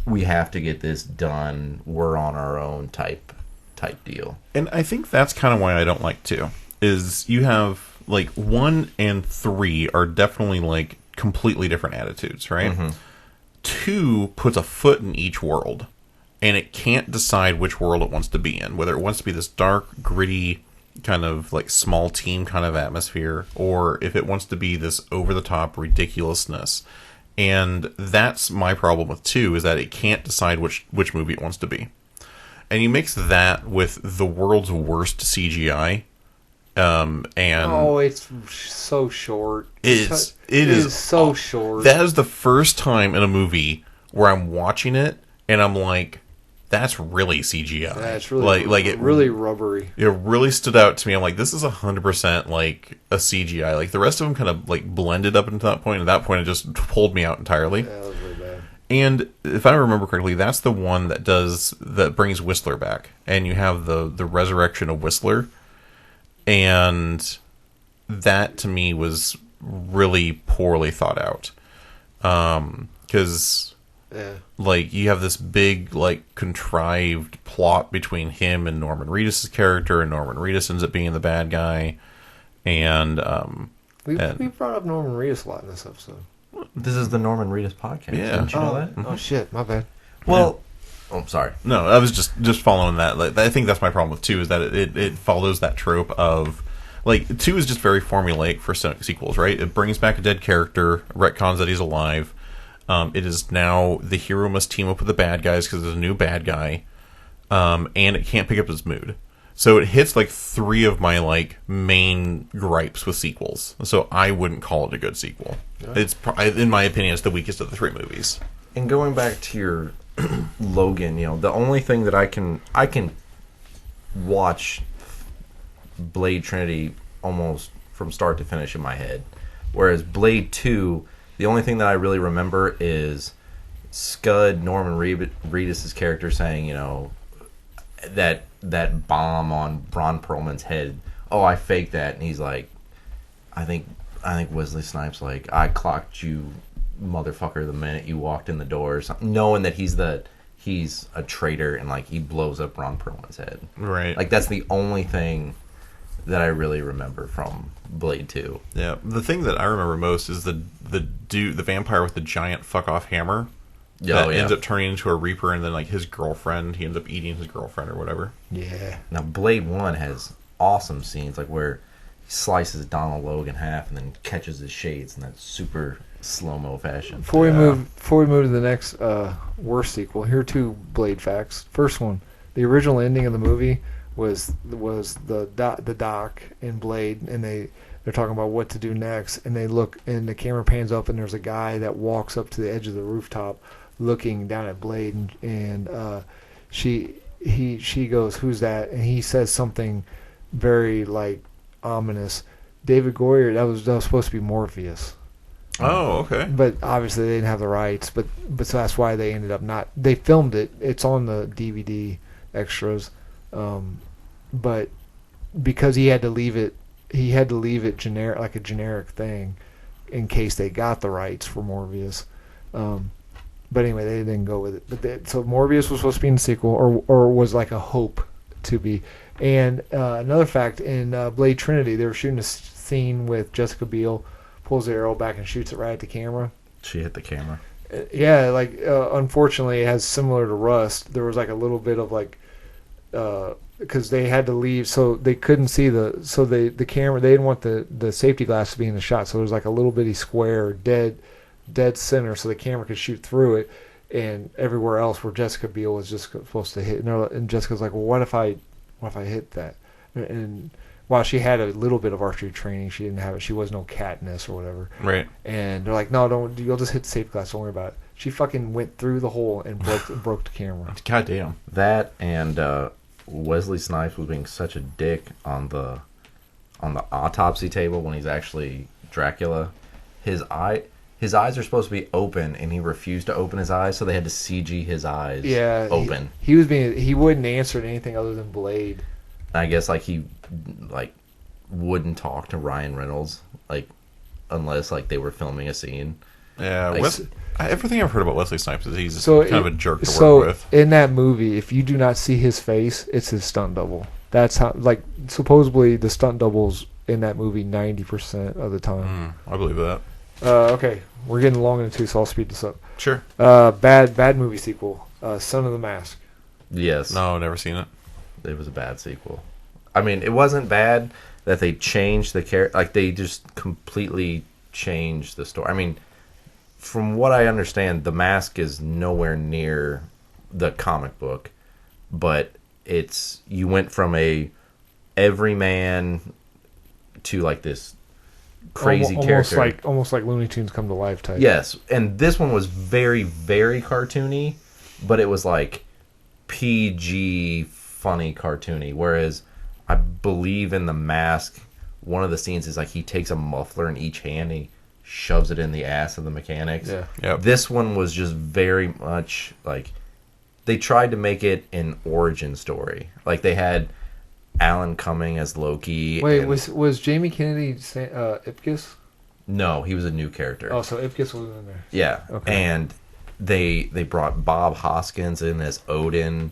we have to get this done, we're on our own type deal. And I think that's kind of why I don't like 2. Is you have like 1 and 3 are definitely like completely different attitudes, right? Mm-hmm. 2 puts a foot in each world, and it can't decide which world it wants to be in, whether it wants to be this dark, gritty, kind of like small team kind of atmosphere, or if it wants to be this over-the-top ridiculousness. And that's my problem with 2, is that it can't decide which movie it wants to be. And you mix that with the world's worst CGI, and it's so short. It is so short. That is the first time in a movie where I'm watching it and I'm like, that's really CGI. Yeah, it's really it really rubbery. It really stood out to me. I'm like, this is 100% like a CGI. Like the rest of them kind of like blended up into that point. At that point, it just pulled me out entirely. Yeah, that was really bad. And if I remember correctly, that's the one that brings Whistler back, and you have the resurrection of Whistler, and that to me was really poorly thought out, because like you have this big like contrived plot between him and Norman Reedus' character, and Norman Reedus ends up being the bad guy, and we brought up Norman Reedus a lot in this episode. This is the Norman Reedus podcast. Yeah. Didn't you know that? Oh shit, my bad. Well, I'm sorry. No, I was just following that. Like, I think that's my problem with 2, is that it follows that trope of like 2 is just very formulaic for sequels, right? It brings back a dead character, retcons that he's alive. It is now the hero must team up with the bad guys because there's a new bad guy, and it can't pick up his mood. So it hits like 3 of my like main gripes with sequels. So I wouldn't call it a good sequel. Yeah. It's in my opinion, it's the weakest of the 3 movies. And going back to your Logan, the only thing that I can watch Blade Trinity almost from start to finish in my head, whereas Blade 2, the only thing that I really remember is Scud, Norman Reedus' character saying, that bomb on Ron Perlman's head. Oh, I faked that, and he's like, I think Wesley Snipes like, I clocked you, motherfucker, the minute you walked in the door, or something, knowing that he's a traitor, and like he blows up Ron Perlman's head. Right. Like that's the only thing that I really remember from Blade 2. Yeah, the thing that I remember most is the vampire with the giant fuck off hammer. Ends up turning into a Reaper, and then like his girlfriend, he ends up eating his girlfriend or whatever. Yeah. Now Blade 1 has awesome scenes like where he slices Donald Logue in half and then catches his shades in that super slow-mo fashion. Before we move to the next worst sequel, here are 2 Blade facts. First one, the original ending of the movie was the doc in Blade, and they're talking about what to do next, and they look, and the camera pans up, and there's a guy that walks up to the edge of the rooftop looking down at Blade, and she goes, "Who's that?" And he says something very like ominous. David Goyer, that was supposed to be Morpheus. Oh, okay. But obviously they didn't have the rights, but so that's why they ended up not. They filmed it. It's on the DVD extras, but because he had to leave it generic, like a generic thing, in case they got the rights for Morpheus. But anyway, they didn't go with it. So Morbius was supposed to be in the sequel, or was like a hope to be. And another fact, in Blade Trinity, they were shooting a scene with Jessica Biel, pulls the arrow back and shoots it right at the camera. She hit the camera. Yeah, like unfortunately, it has similar to Rust. There was like a little bit of like because they had to leave, so they couldn't see the camera. They didn't want the safety glass to be in the shot, so there was like a little bitty square dead center, so the camera could shoot through it, and everywhere else where Jessica Biel was just supposed to hit. And Jessica's like, well, what if I hit that? And while she had a little bit of archery training, she didn't have it. She was no Katniss or whatever. Right. And they're like, no, don't. You'll just hit the safety glass. Don't worry about it. She fucking went through the hole and broke the camera. God damn. That and Wesley Snipes was being such a dick on the autopsy table when he's actually Dracula. His eyes are supposed to be open, and he refused to open his eyes, so they had to CG his eyes open. He wouldn't answer anything other than Blade. I guess he wouldn't talk to Ryan Reynolds unless they were filming a scene. Yeah, everything I've heard about Wesley Snipes is he's kind of a jerk to work with. In that movie, if you do not see his face, it's his stunt double. That's how supposedly the stunt doubles in that movie 90% of the time. I believe that. Okay, we're getting long in the tooth, so I'll speed this up. Sure. Bad movie sequel. Son of the Mask. Yes. No, never seen it. It was a bad sequel. I mean, it wasn't bad that they changed the character. They just completely changed the story. I mean, from what I understand, The Mask is nowhere near the comic book, but you went from a everyman to this crazy character, almost like Looney Tunes come to life type. Yes, and this one was very, very cartoony, but it was PG funny cartoony. Whereas I believe in The Mask, one of the scenes is he takes a muffler in each hand and he shoves it in the ass of the mechanics. Yeah. Yep. This one was just very much they tried to make it an origin story. They had Alan Cumming as Loki. Wait, was Jamie Kennedy Ipkiss? No, he was a new character. Oh, so Ipkiss wasn't in there. Yeah. Okay. And they brought Bob Hoskins in as Odin.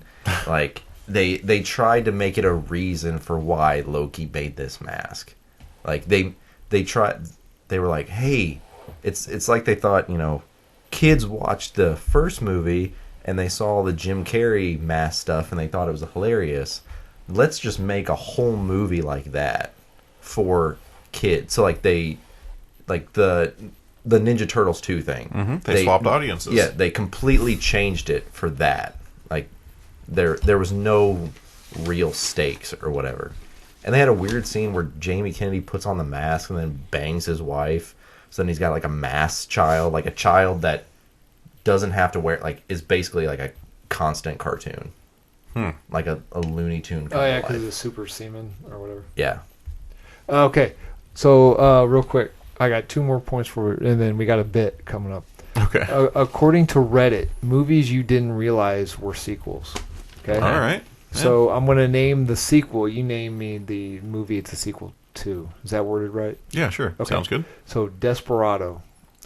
They tried to make it a reason for why Loki made this mask. They tried. They were like, hey, it's like they thought, kids watched the first movie and they saw the Jim Carrey mask stuff and they thought it was hilarious. Let's just make a whole movie like that for kids. So the Ninja Turtles 2 thing. Mm-hmm. They swapped audiences. Yeah, they completely changed it for that. There was no real stakes or whatever. And they had a weird scene where Jamie Kennedy puts on the mask and then bangs his wife. So then he's got a masked child, a child that doesn't have to wear, is basically a constant cartoon. Like a Looney Tune kind Oh, yeah, of because life. it's Super Seaman or whatever. Yeah. Okay, so real quick, I got 2 more points for it, and then we got a bit coming up. Okay. According to Reddit, movies you didn't realize were sequels. Okay. All right. So I'm going to name the sequel. You name me the movie it's a sequel to. Is that worded right? Yeah, sure. Okay. Sounds good. So Desperado.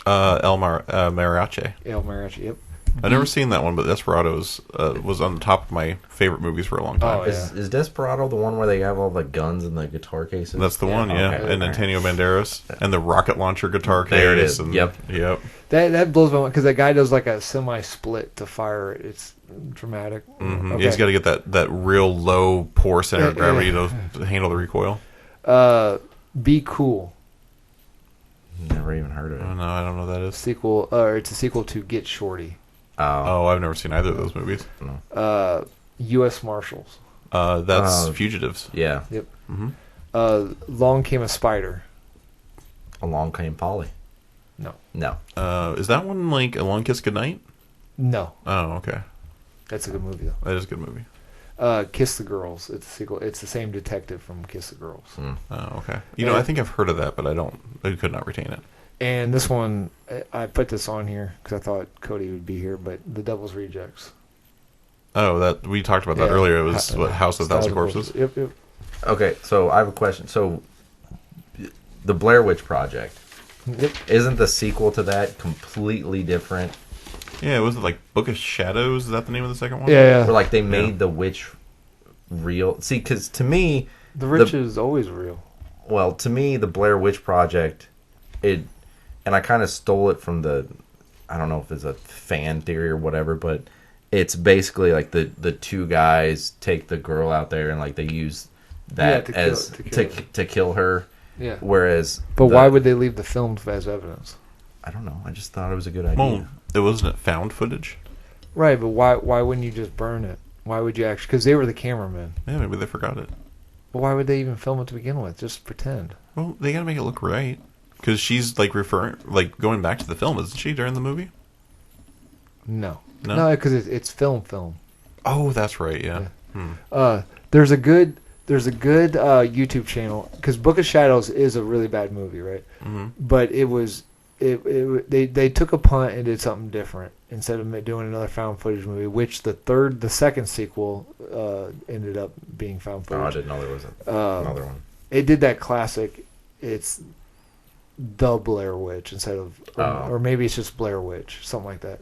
Mariachi. El Mariachi, yep. I've never seen that one, but Desperados was on the top of my favorite movies for a long time. Oh, yeah. Is Desperado the one where they have all the guns and the guitar cases? That's the one, yeah. Okay. And Antonio Banderas and the rocket launcher guitar case. There it is. And, Yep. That blows my mind because that guy does a semi-split to fire it. It's dramatic. Mm-hmm. Okay. Yeah, he's got to get that real low pore center of gravity to handle the recoil. Be Cool. Never even heard of it. Oh, no, I don't know what that is. Sequel, it's a sequel to Get Shorty. Oh, I've never seen either of those movies. U.S. Marshals. That's Fugitives. Yeah. Yep. Mm-hmm. Long Came a Spider. Along Came Polly. No. Is that one A Long Kiss Goodnight? No. Oh, okay. That's a good movie, though. That is a good movie. Kiss the Girls. It's a sequel. It's the same detective from Kiss the Girls. Oh, okay. I think I've heard of that, but I could not retain it. And this one, I put this on here because I thought Cody would be here, but The Devil's Rejects. Oh, that we talked about that earlier. It was House of a Thousand Corpses. Yep. Okay, so I have a question. So, the Blair Witch Project. Yep. Isn't the sequel to that completely different? Yeah, was it Book of Shadows? Is that the name of the second one? Yeah. Where they made the witch real. See, because to me, the witch is always real. Well, to me, the Blair Witch Project, and I kind of stole it from I don't know if it's a fan theory or whatever, but it's basically like the two guys take the girl out there and like they use that to kill her. Yeah. Whereas, why would they leave the film as evidence? I don't know. I just thought it was a good idea. Well, it wasn't found footage. Right, but why wouldn't you just burn it? Why would you actually? Because they were the cameramen. Yeah, maybe they forgot it. But why would they even film it to begin with? Just pretend. Well, they gotta make it look right. Because she's like going back to the film, isn't she, during the movie? No, because it's film. Oh, that's right. Yeah. There's a good YouTube channel because Book of Shadows is a really bad movie, right? Mm-hmm. But they took a punt and did something different instead of doing another found footage movie, which the second sequel ended up being found footage. Oh, I didn't know there was another one. It did that classic. It's the Blair Witch instead of, or maybe it's just Blair Witch, something like that.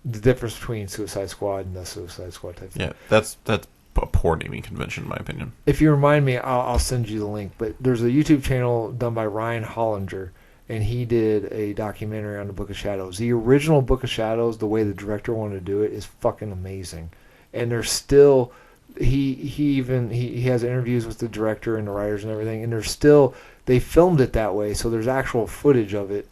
The difference between Suicide Squad and the Suicide Squad type thing. Yeah, that's a poor naming convention, in my opinion. If you remind me, I'll send you the link. But there's a YouTube channel done by Ryan Hollinger, and he did a documentary on the Book of Shadows. The original Book of Shadows, the way the director wanted to do it, is fucking amazing. And there's still, he has interviews with the director and the writers and everything, and they filmed it that way, so there's actual footage of it.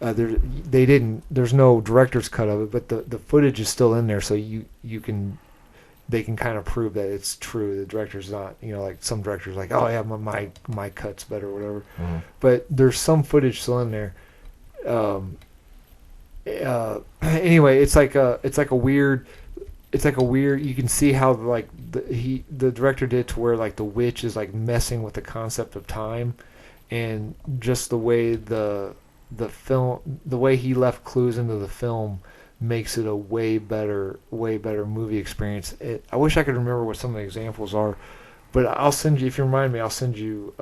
There's no director's cut of it, but the footage is still in there, so they can kind of prove that it's true. The director's not, like some directors like, oh yeah, my cut's better or whatever. Mm-hmm. But there's some footage still in there. Anyway, it's like a weird. You can see how like the director did to where like the witch is like messing with the concept of time, and just the way the way he left clues into the film makes it a way better movie experience. I wish I could remember what some of the examples are, but I'll send you, if you remind me, I'll send you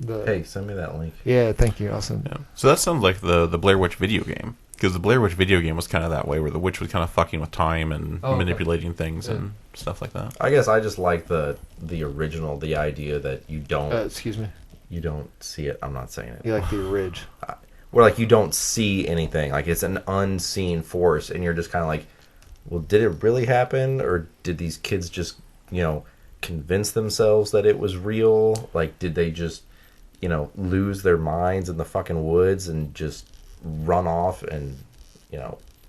Hey, send me that link. Yeah, thank you. I'll send. Yeah. So that sounds like the Blair Witch video game, because the Blair Witch video game was kind of that way, where the witch was kind of fucking with time and manipulating things and stuff like that. I guess I just like the original, the idea that you don't. Excuse me. You don't see it. I'm not saying it. You like the Orig. Where like you don't see anything, like it's an unseen force, and you're just kind of like, well, did it really happen, or did these kids just convince themselves that it was real? Like, did they just lose their minds in the fucking woods and just run off and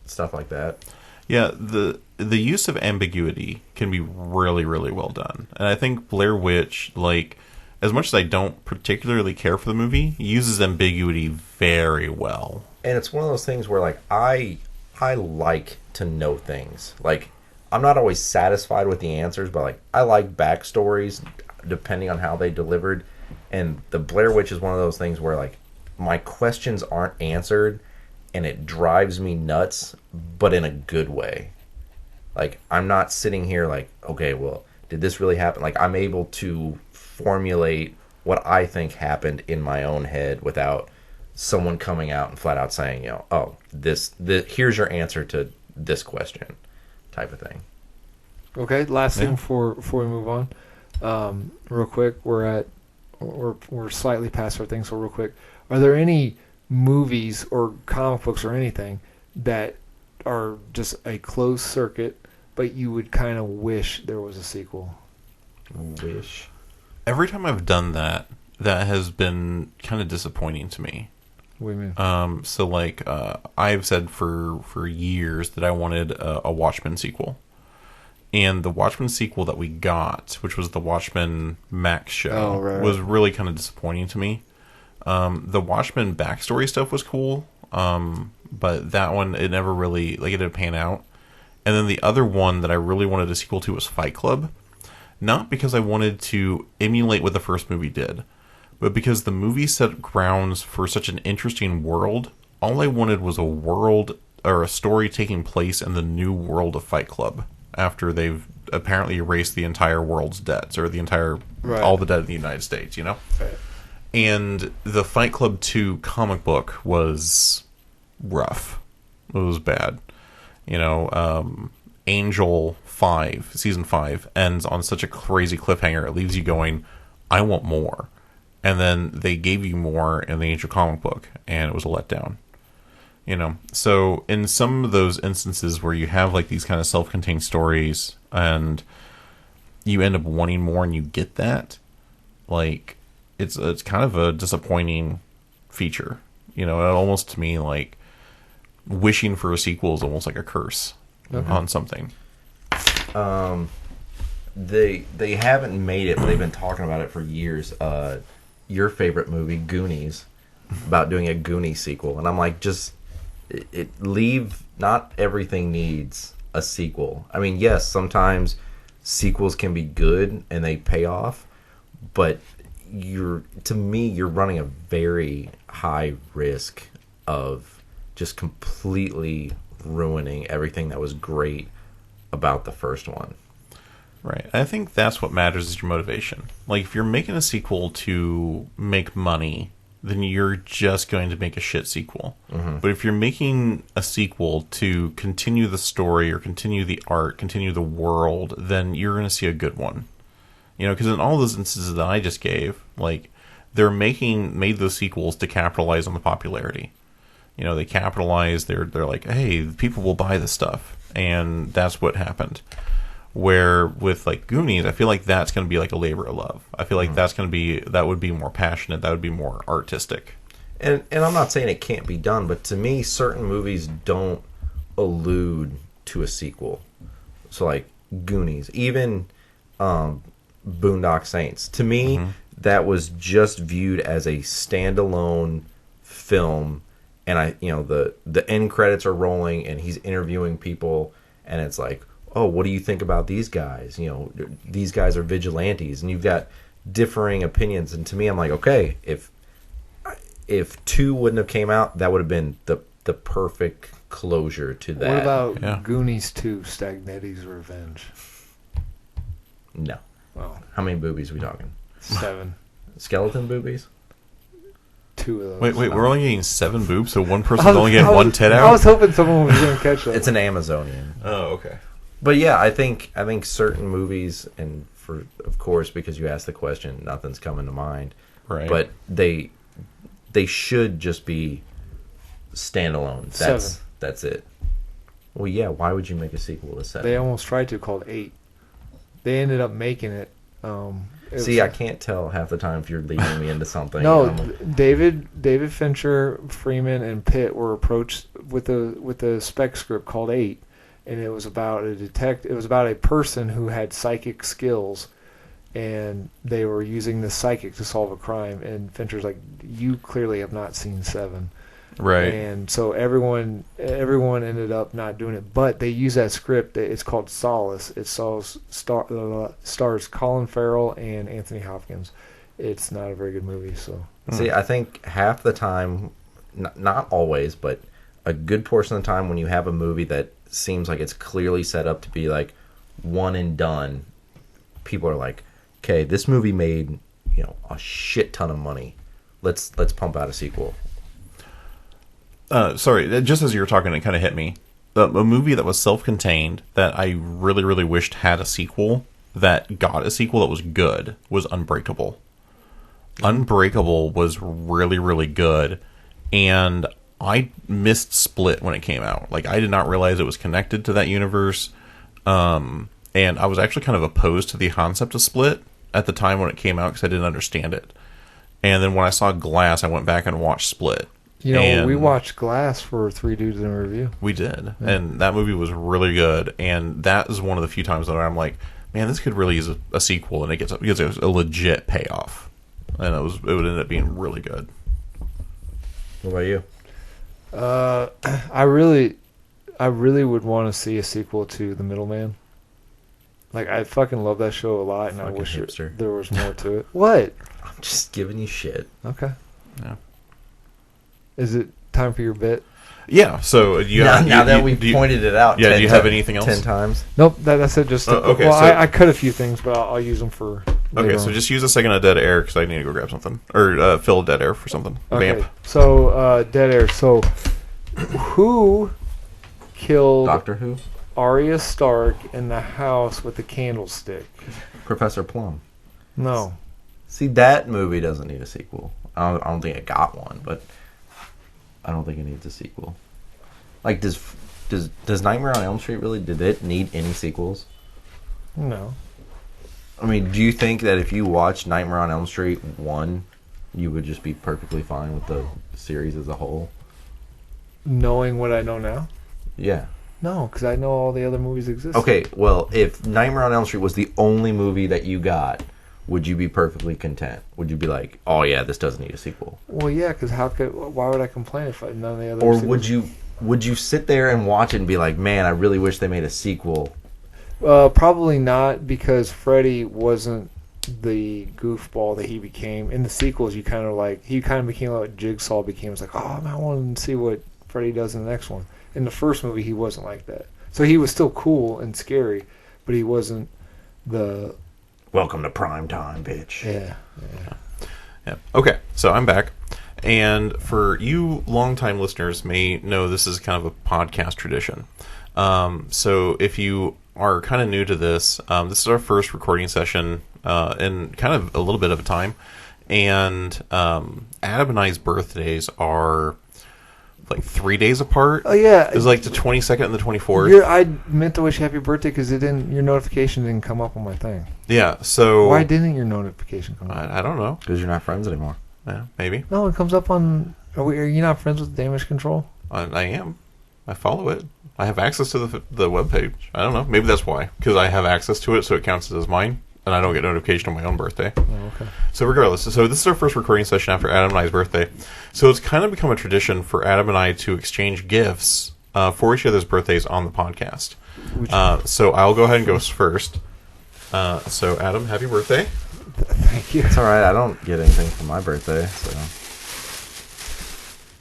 stuff like that? Yeah, the use of ambiguity can be really, really well done, and I think Blair Witch, like, as much as I don't particularly care for the movie, uses ambiguity very well. And it's one of those things where, like, I like to know things. Like, I'm not always satisfied with the answers, but, like, I like backstories depending on how they delivered. And the Blair Witch is one of those things where, like, my questions aren't answered, and it drives me nuts, but in a good way. Like, I'm not sitting here like, okay, well, did this really happen? Like, I'm able to formulate what I think happened in my own head without someone coming out and flat out saying, oh, this here's your answer to this question, type of thing. Okay, last thing before we move on, real quick, we're slightly past our thing, so real quick, are there any movies or comic books or anything that are just a closed circuit, but you would kind of wish there was a sequel? Wish. Every time I've done that has been kind of disappointing to me. What do you mean? So like, I've said for years that I wanted a Watchmen sequel. And the Watchmen sequel that we got, which was the Watchmen Max show, was really kind of disappointing to me. The Watchmen backstory stuff was cool, but that one, it never really, like, it didn't pan out. And then the other one that I really wanted a sequel to was Fight Club. Not because I wanted to emulate what the first movie did, but because the movie set grounds for such an interesting world. All I wanted was a world, or a story taking place in the new world of Fight Club, after they've apparently erased the entire world's debts, or all the debt in the United States, Right. And the Fight Club 2 comic book was rough. It was bad. Angel 5, season 5, ends on such a crazy cliffhanger. It leaves you going, I want more. And then they gave you more in the Angel comic book, and it was a letdown. So in some of those instances where you have like these kind of self-contained stories and you end up wanting more and you get that, like it's kind of a disappointing feature. It almost, to me, like wishing for a sequel is almost like a curse on something. They haven't made it, but they've been talking about it for years. Your favorite movie, Goonies, about doing a Goonies sequel, and I'm like, just leave. Not everything needs a sequel. I mean, yes, sometimes sequels can be good and they pay off, but you're running a very high risk of just completely ruining everything that was great about the first one. Right. I think that's what matters, is your motivation. Like, if you're making a sequel to make money, then you're just going to make a shit sequel. Mm-hmm. But if you're making a sequel to continue the story or continue the art, continue the world, then you're going to see a good one. Because in all those instances that I just gave, like, they're made those sequels to capitalize on the popularity. They capitalize. They're like, hey, people will buy this stuff, and that's what happened. Where with like Goonies, I feel like that's going to be like a labor of love. I feel like that would be more passionate. That would be more artistic. And I'm not saying it can't be done, but to me, certain movies don't allude to a sequel. So like Goonies, even Boondock Saints. To me, that was just viewed as a standalone film, and the end credits are rolling, and he's interviewing people, and it's like, oh, what do you think about these guys? These guys are vigilantes, and you've got differing opinions. And to me, I'm like, okay, if 2 wouldn't have came out, that would have been the perfect closure to that. What about Goonies 2, Stagnetti's Revenge? No. Oh. How many boobies are we talking? 7. Skeleton boobies? 2 of those. Wait, we're only getting 7 boobs, so one person's only getting 1 tit out? I was hoping someone was going to catch that. It's an Amazonian. Oh, okay. But yeah, I think certain movies, and of course, because you asked the question, nothing's coming to mind. Right. But they should just be standalone. 7. That's it. Well, yeah. Why would you make a sequel to 7? They almost tried to, called 8. They ended up making it. I can't tell half the time if you're leading me into something. No, David Fincher, Freeman, and Pitt were approached with a spec script called 8. And it was about It was about a person who had psychic skills, and they were using this psychic to solve a crime. And Fincher's like, "You clearly have not seen 7." Right. And so everyone ended up not doing it. But they use that script. It's called Solace. It stars Colin Farrell and Anthony Hopkins. It's not a very good movie. So see, I think half the time, not always, but a good portion of the time, when you have a movie that seems like it's clearly set up to be like one and done, people are like, okay, this movie made a shit ton of money, let's pump out a sequel. Sorry, just as you were talking, it kind of hit me. A movie that was self-contained that I really, really wished had a sequel, that got a sequel that was good, was Unbreakable. Unbreakable was really, really good, and I missed Split when it came out. Like, I did not realize it was connected to that universe. And I was actually kind of opposed to the concept of Split at the time when it came out because I didn't understand it. And then when I saw Glass, I went back and watched Split. We watched Glass for 3 Dudes in a Review. We did. Yeah. And that movie was really good. And that is one of the few times that I'm like, man, this could really use a sequel, and it gets a legit payoff. And it would end up being really good. What about you? I really would want to see a sequel to The Middleman. Like, I fucking love that show a lot, and fucking I wish hipster. there was more to it. What? I'm just giving you shit. Okay. Yeah. Is it time for your bit? Yeah. So now that we've pointed it out. Yeah. Do you have anything else? 10 times. Nope. That's it. Just okay. Well, So, I cut a few things, but I'll use them for. Okay. So just use a second of dead air because I need to go grab something, or fill dead air for something. Okay. Vamp. So dead air. So who killed Doctor Who? Arya Stark in the house with the candlestick? Professor Plum. No. See, that movie doesn't need a sequel. I don't think it got one, but I don't think it needs a sequel. Like, does Nightmare on Elm Street really, did it need any sequels? No. I mean, do you think that if you watched Nightmare on Elm Street 1, you would just be perfectly fine with the series as a whole? Knowing what I know now? Yeah. No, because I know all the other movies exist. Okay, well, if Nightmare on Elm Street was the only movie that you got, would you be perfectly content? Would you be like, oh yeah, this doesn't need a sequel? Well, yeah, because why would I complain if none of the other Or sequels... would you sit there and watch it and be like, man, I really wish they made a sequel? Probably not, because Freddy wasn't the goofball that he became. In the sequels, he kind of became like Jigsaw became. It's like, oh, man, I want to see what Freddy does in the next one. In the first movie, he wasn't like that. So he was still cool and scary, but he wasn't the... Welcome to prime time, bitch. Yeah. Okay, so I'm back. And for you longtime listeners may know this is kind of a podcast tradition. So if you are kind of new to this, this is our first recording session in kind of a little bit of a time. And Adam and I's birthdays are like 3 days apart. Oh, yeah. It was like the 22nd and the 24th. I meant to wish you happy birthday because your notification didn't come up on my thing. Yeah, so... Why didn't your notification come up? I don't know. Because you're not friends anymore. Yeah, maybe. No, it comes up on... Are you not friends with Damage Control? I am. I follow it. I have access to the webpage. I don't know. Maybe that's why. Because I have access to it, so it counts as mine. And I don't get notification on my own birthday. Oh, okay. So regardless, so this is our first recording session after Adam and I's birthday. So it's kind of become a tradition for Adam and I to exchange gifts for each other's birthdays on the podcast. So I'll go ahead and go first. So Adam, happy birthday. Thank you. It's alright, I don't get anything for my birthday, so...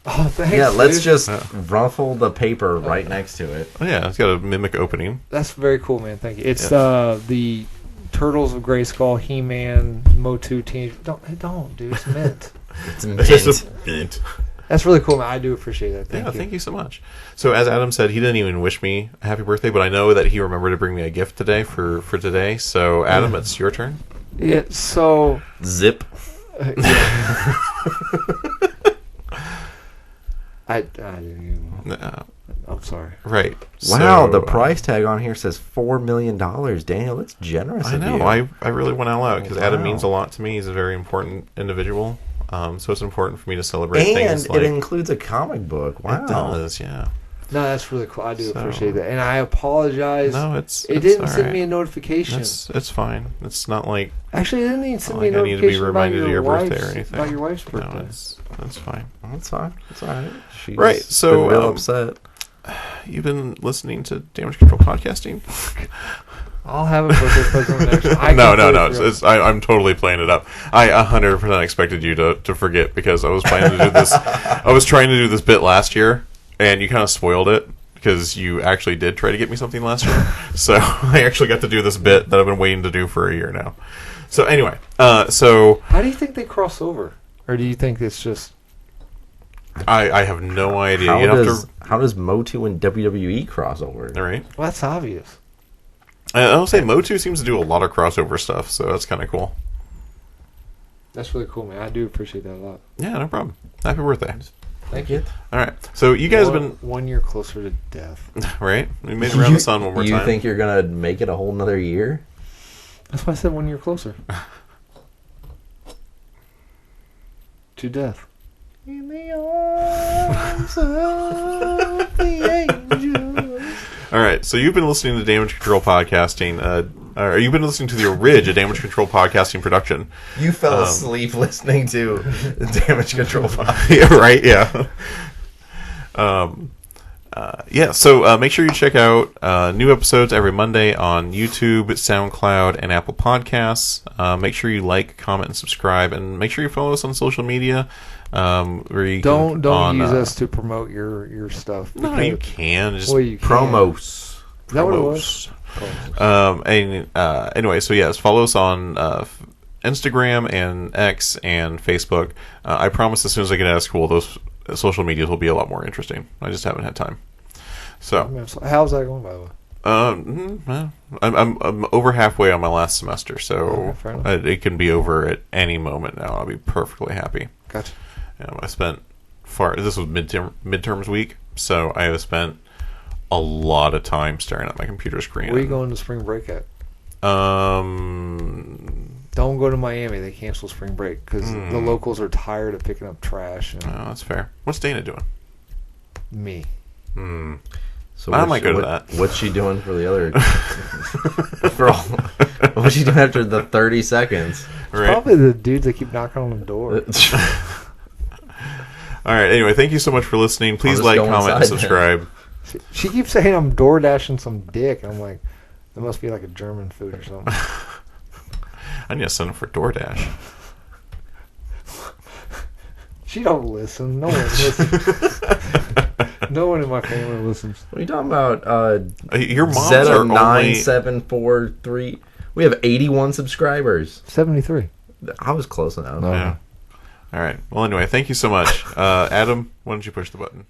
Oh, thanks. Yeah, let's dude. just ruffle the paper right next to it. Oh, yeah, it's got a mimic opening. That's very cool, man. Thank you. It's the Turtles of Grayskull, He-Man, Motu, Teenage... Don't, dude. It's mint. It's Just a mint. That's really cool, man. I do appreciate that. Thank you. Thank you so much. So as Adam said, he didn't even wish me a happy birthday, but I know that he remembered to bring me a gift today for today. So Adam, it's your turn. Yeah, so... Zip. I didn't even... I'm sorry. Right. Wow, So, the price tag on here says $4 million. Daniel, that's generous I of know. you. I really went all out because Adam Wow. means a lot to me. He's a very important individual. So it's important for me to celebrate And things like... it includes a comic book. Wow. It does, yeah. No, that's really cool. I do So- appreciate that. And I apologize. No, It it's didn't all send right. me a notification. It's fine. It's not like... Actually, it didn't even send Not me a like I need to be notification reminded of your birthday or wife's- anything. about your wife's birthday. No, that's fine. That's fine. That's alright. She's Right, so, been real upset. You've been listening to Damage Control Podcasting? I'll have a birthday present next time. No. I'm totally playing it up. I 100% expected you to forget because I was planning to do this. I was trying to do this bit last year, and you kind of spoiled it because you actually did try to get me something last year. So I actually got to do this bit that I've been waiting to do for a year now. So anyway, so How do you think they cross over? Or do you think it's just... I have no idea. How does Motu and WWE cross over? All right. Well, that's obvious. I'll say Motu seems to do a lot of crossover stuff, so that's kind of cool. That's really cool, man. I do appreciate that a lot. Yeah, no problem. Happy birthday. Thank you. All right. So you guys have been... 1 year closer to death. Right? We made it around the sun one more time. You think you're going to make it a whole nother year? That's why I said 1 year closer. To death. In the arms of the angels. All right, so you've been listening to Damage Control Podcasting. Or you've been listening to the Orig, a Damage Control Podcasting production. You fell asleep listening to the Damage Control podcast. Yeah, right? Yeah. So make sure you check out new episodes every Monday on YouTube, SoundCloud, and Apple Podcasts. Make sure you like, comment, and subscribe, and make sure you follow us on social media. Where you Don't can, use us to promote your stuff. No, you can. Just Well, you can. Promos. Is that what it was? Anyway, so yes, follow us on Instagram and X and Facebook. I promise as soon as I get out of school, those social medias will be a lot more interesting. I just haven't had time. So, How's that going, by the way? I'm over halfway on my last semester, so Okay, fair enough. it can be over at any moment now. I'll be perfectly happy. Gotcha. I spent this was midterms week, So I have spent a lot of time staring at my computer screen. Where are you going to spring break at? Um, Don't go to Miami. They cancel spring break because the locals are tired of picking up trash. And that's fair. What's Dana doing? me. So I might go to that. What's she doing for the other? What's she doing after the 30 seconds? Right. Probably the dudes that keep knocking on the door. All right. Anyway, thank you so much for listening. Please just like, go comment, and inside subscribe. She keeps saying I'm door dashing some dick. I'm like, that must be like a German food or something. I need to send him for DoorDash. She don't listen. No one listens. No one in my family listens. What are you talking about? Your moms are only... Zeta9743. We have 81 subscribers. 73. I was close enough. No. Yeah. All right. Well, anyway, thank you so much. Adam, why don't you push the button?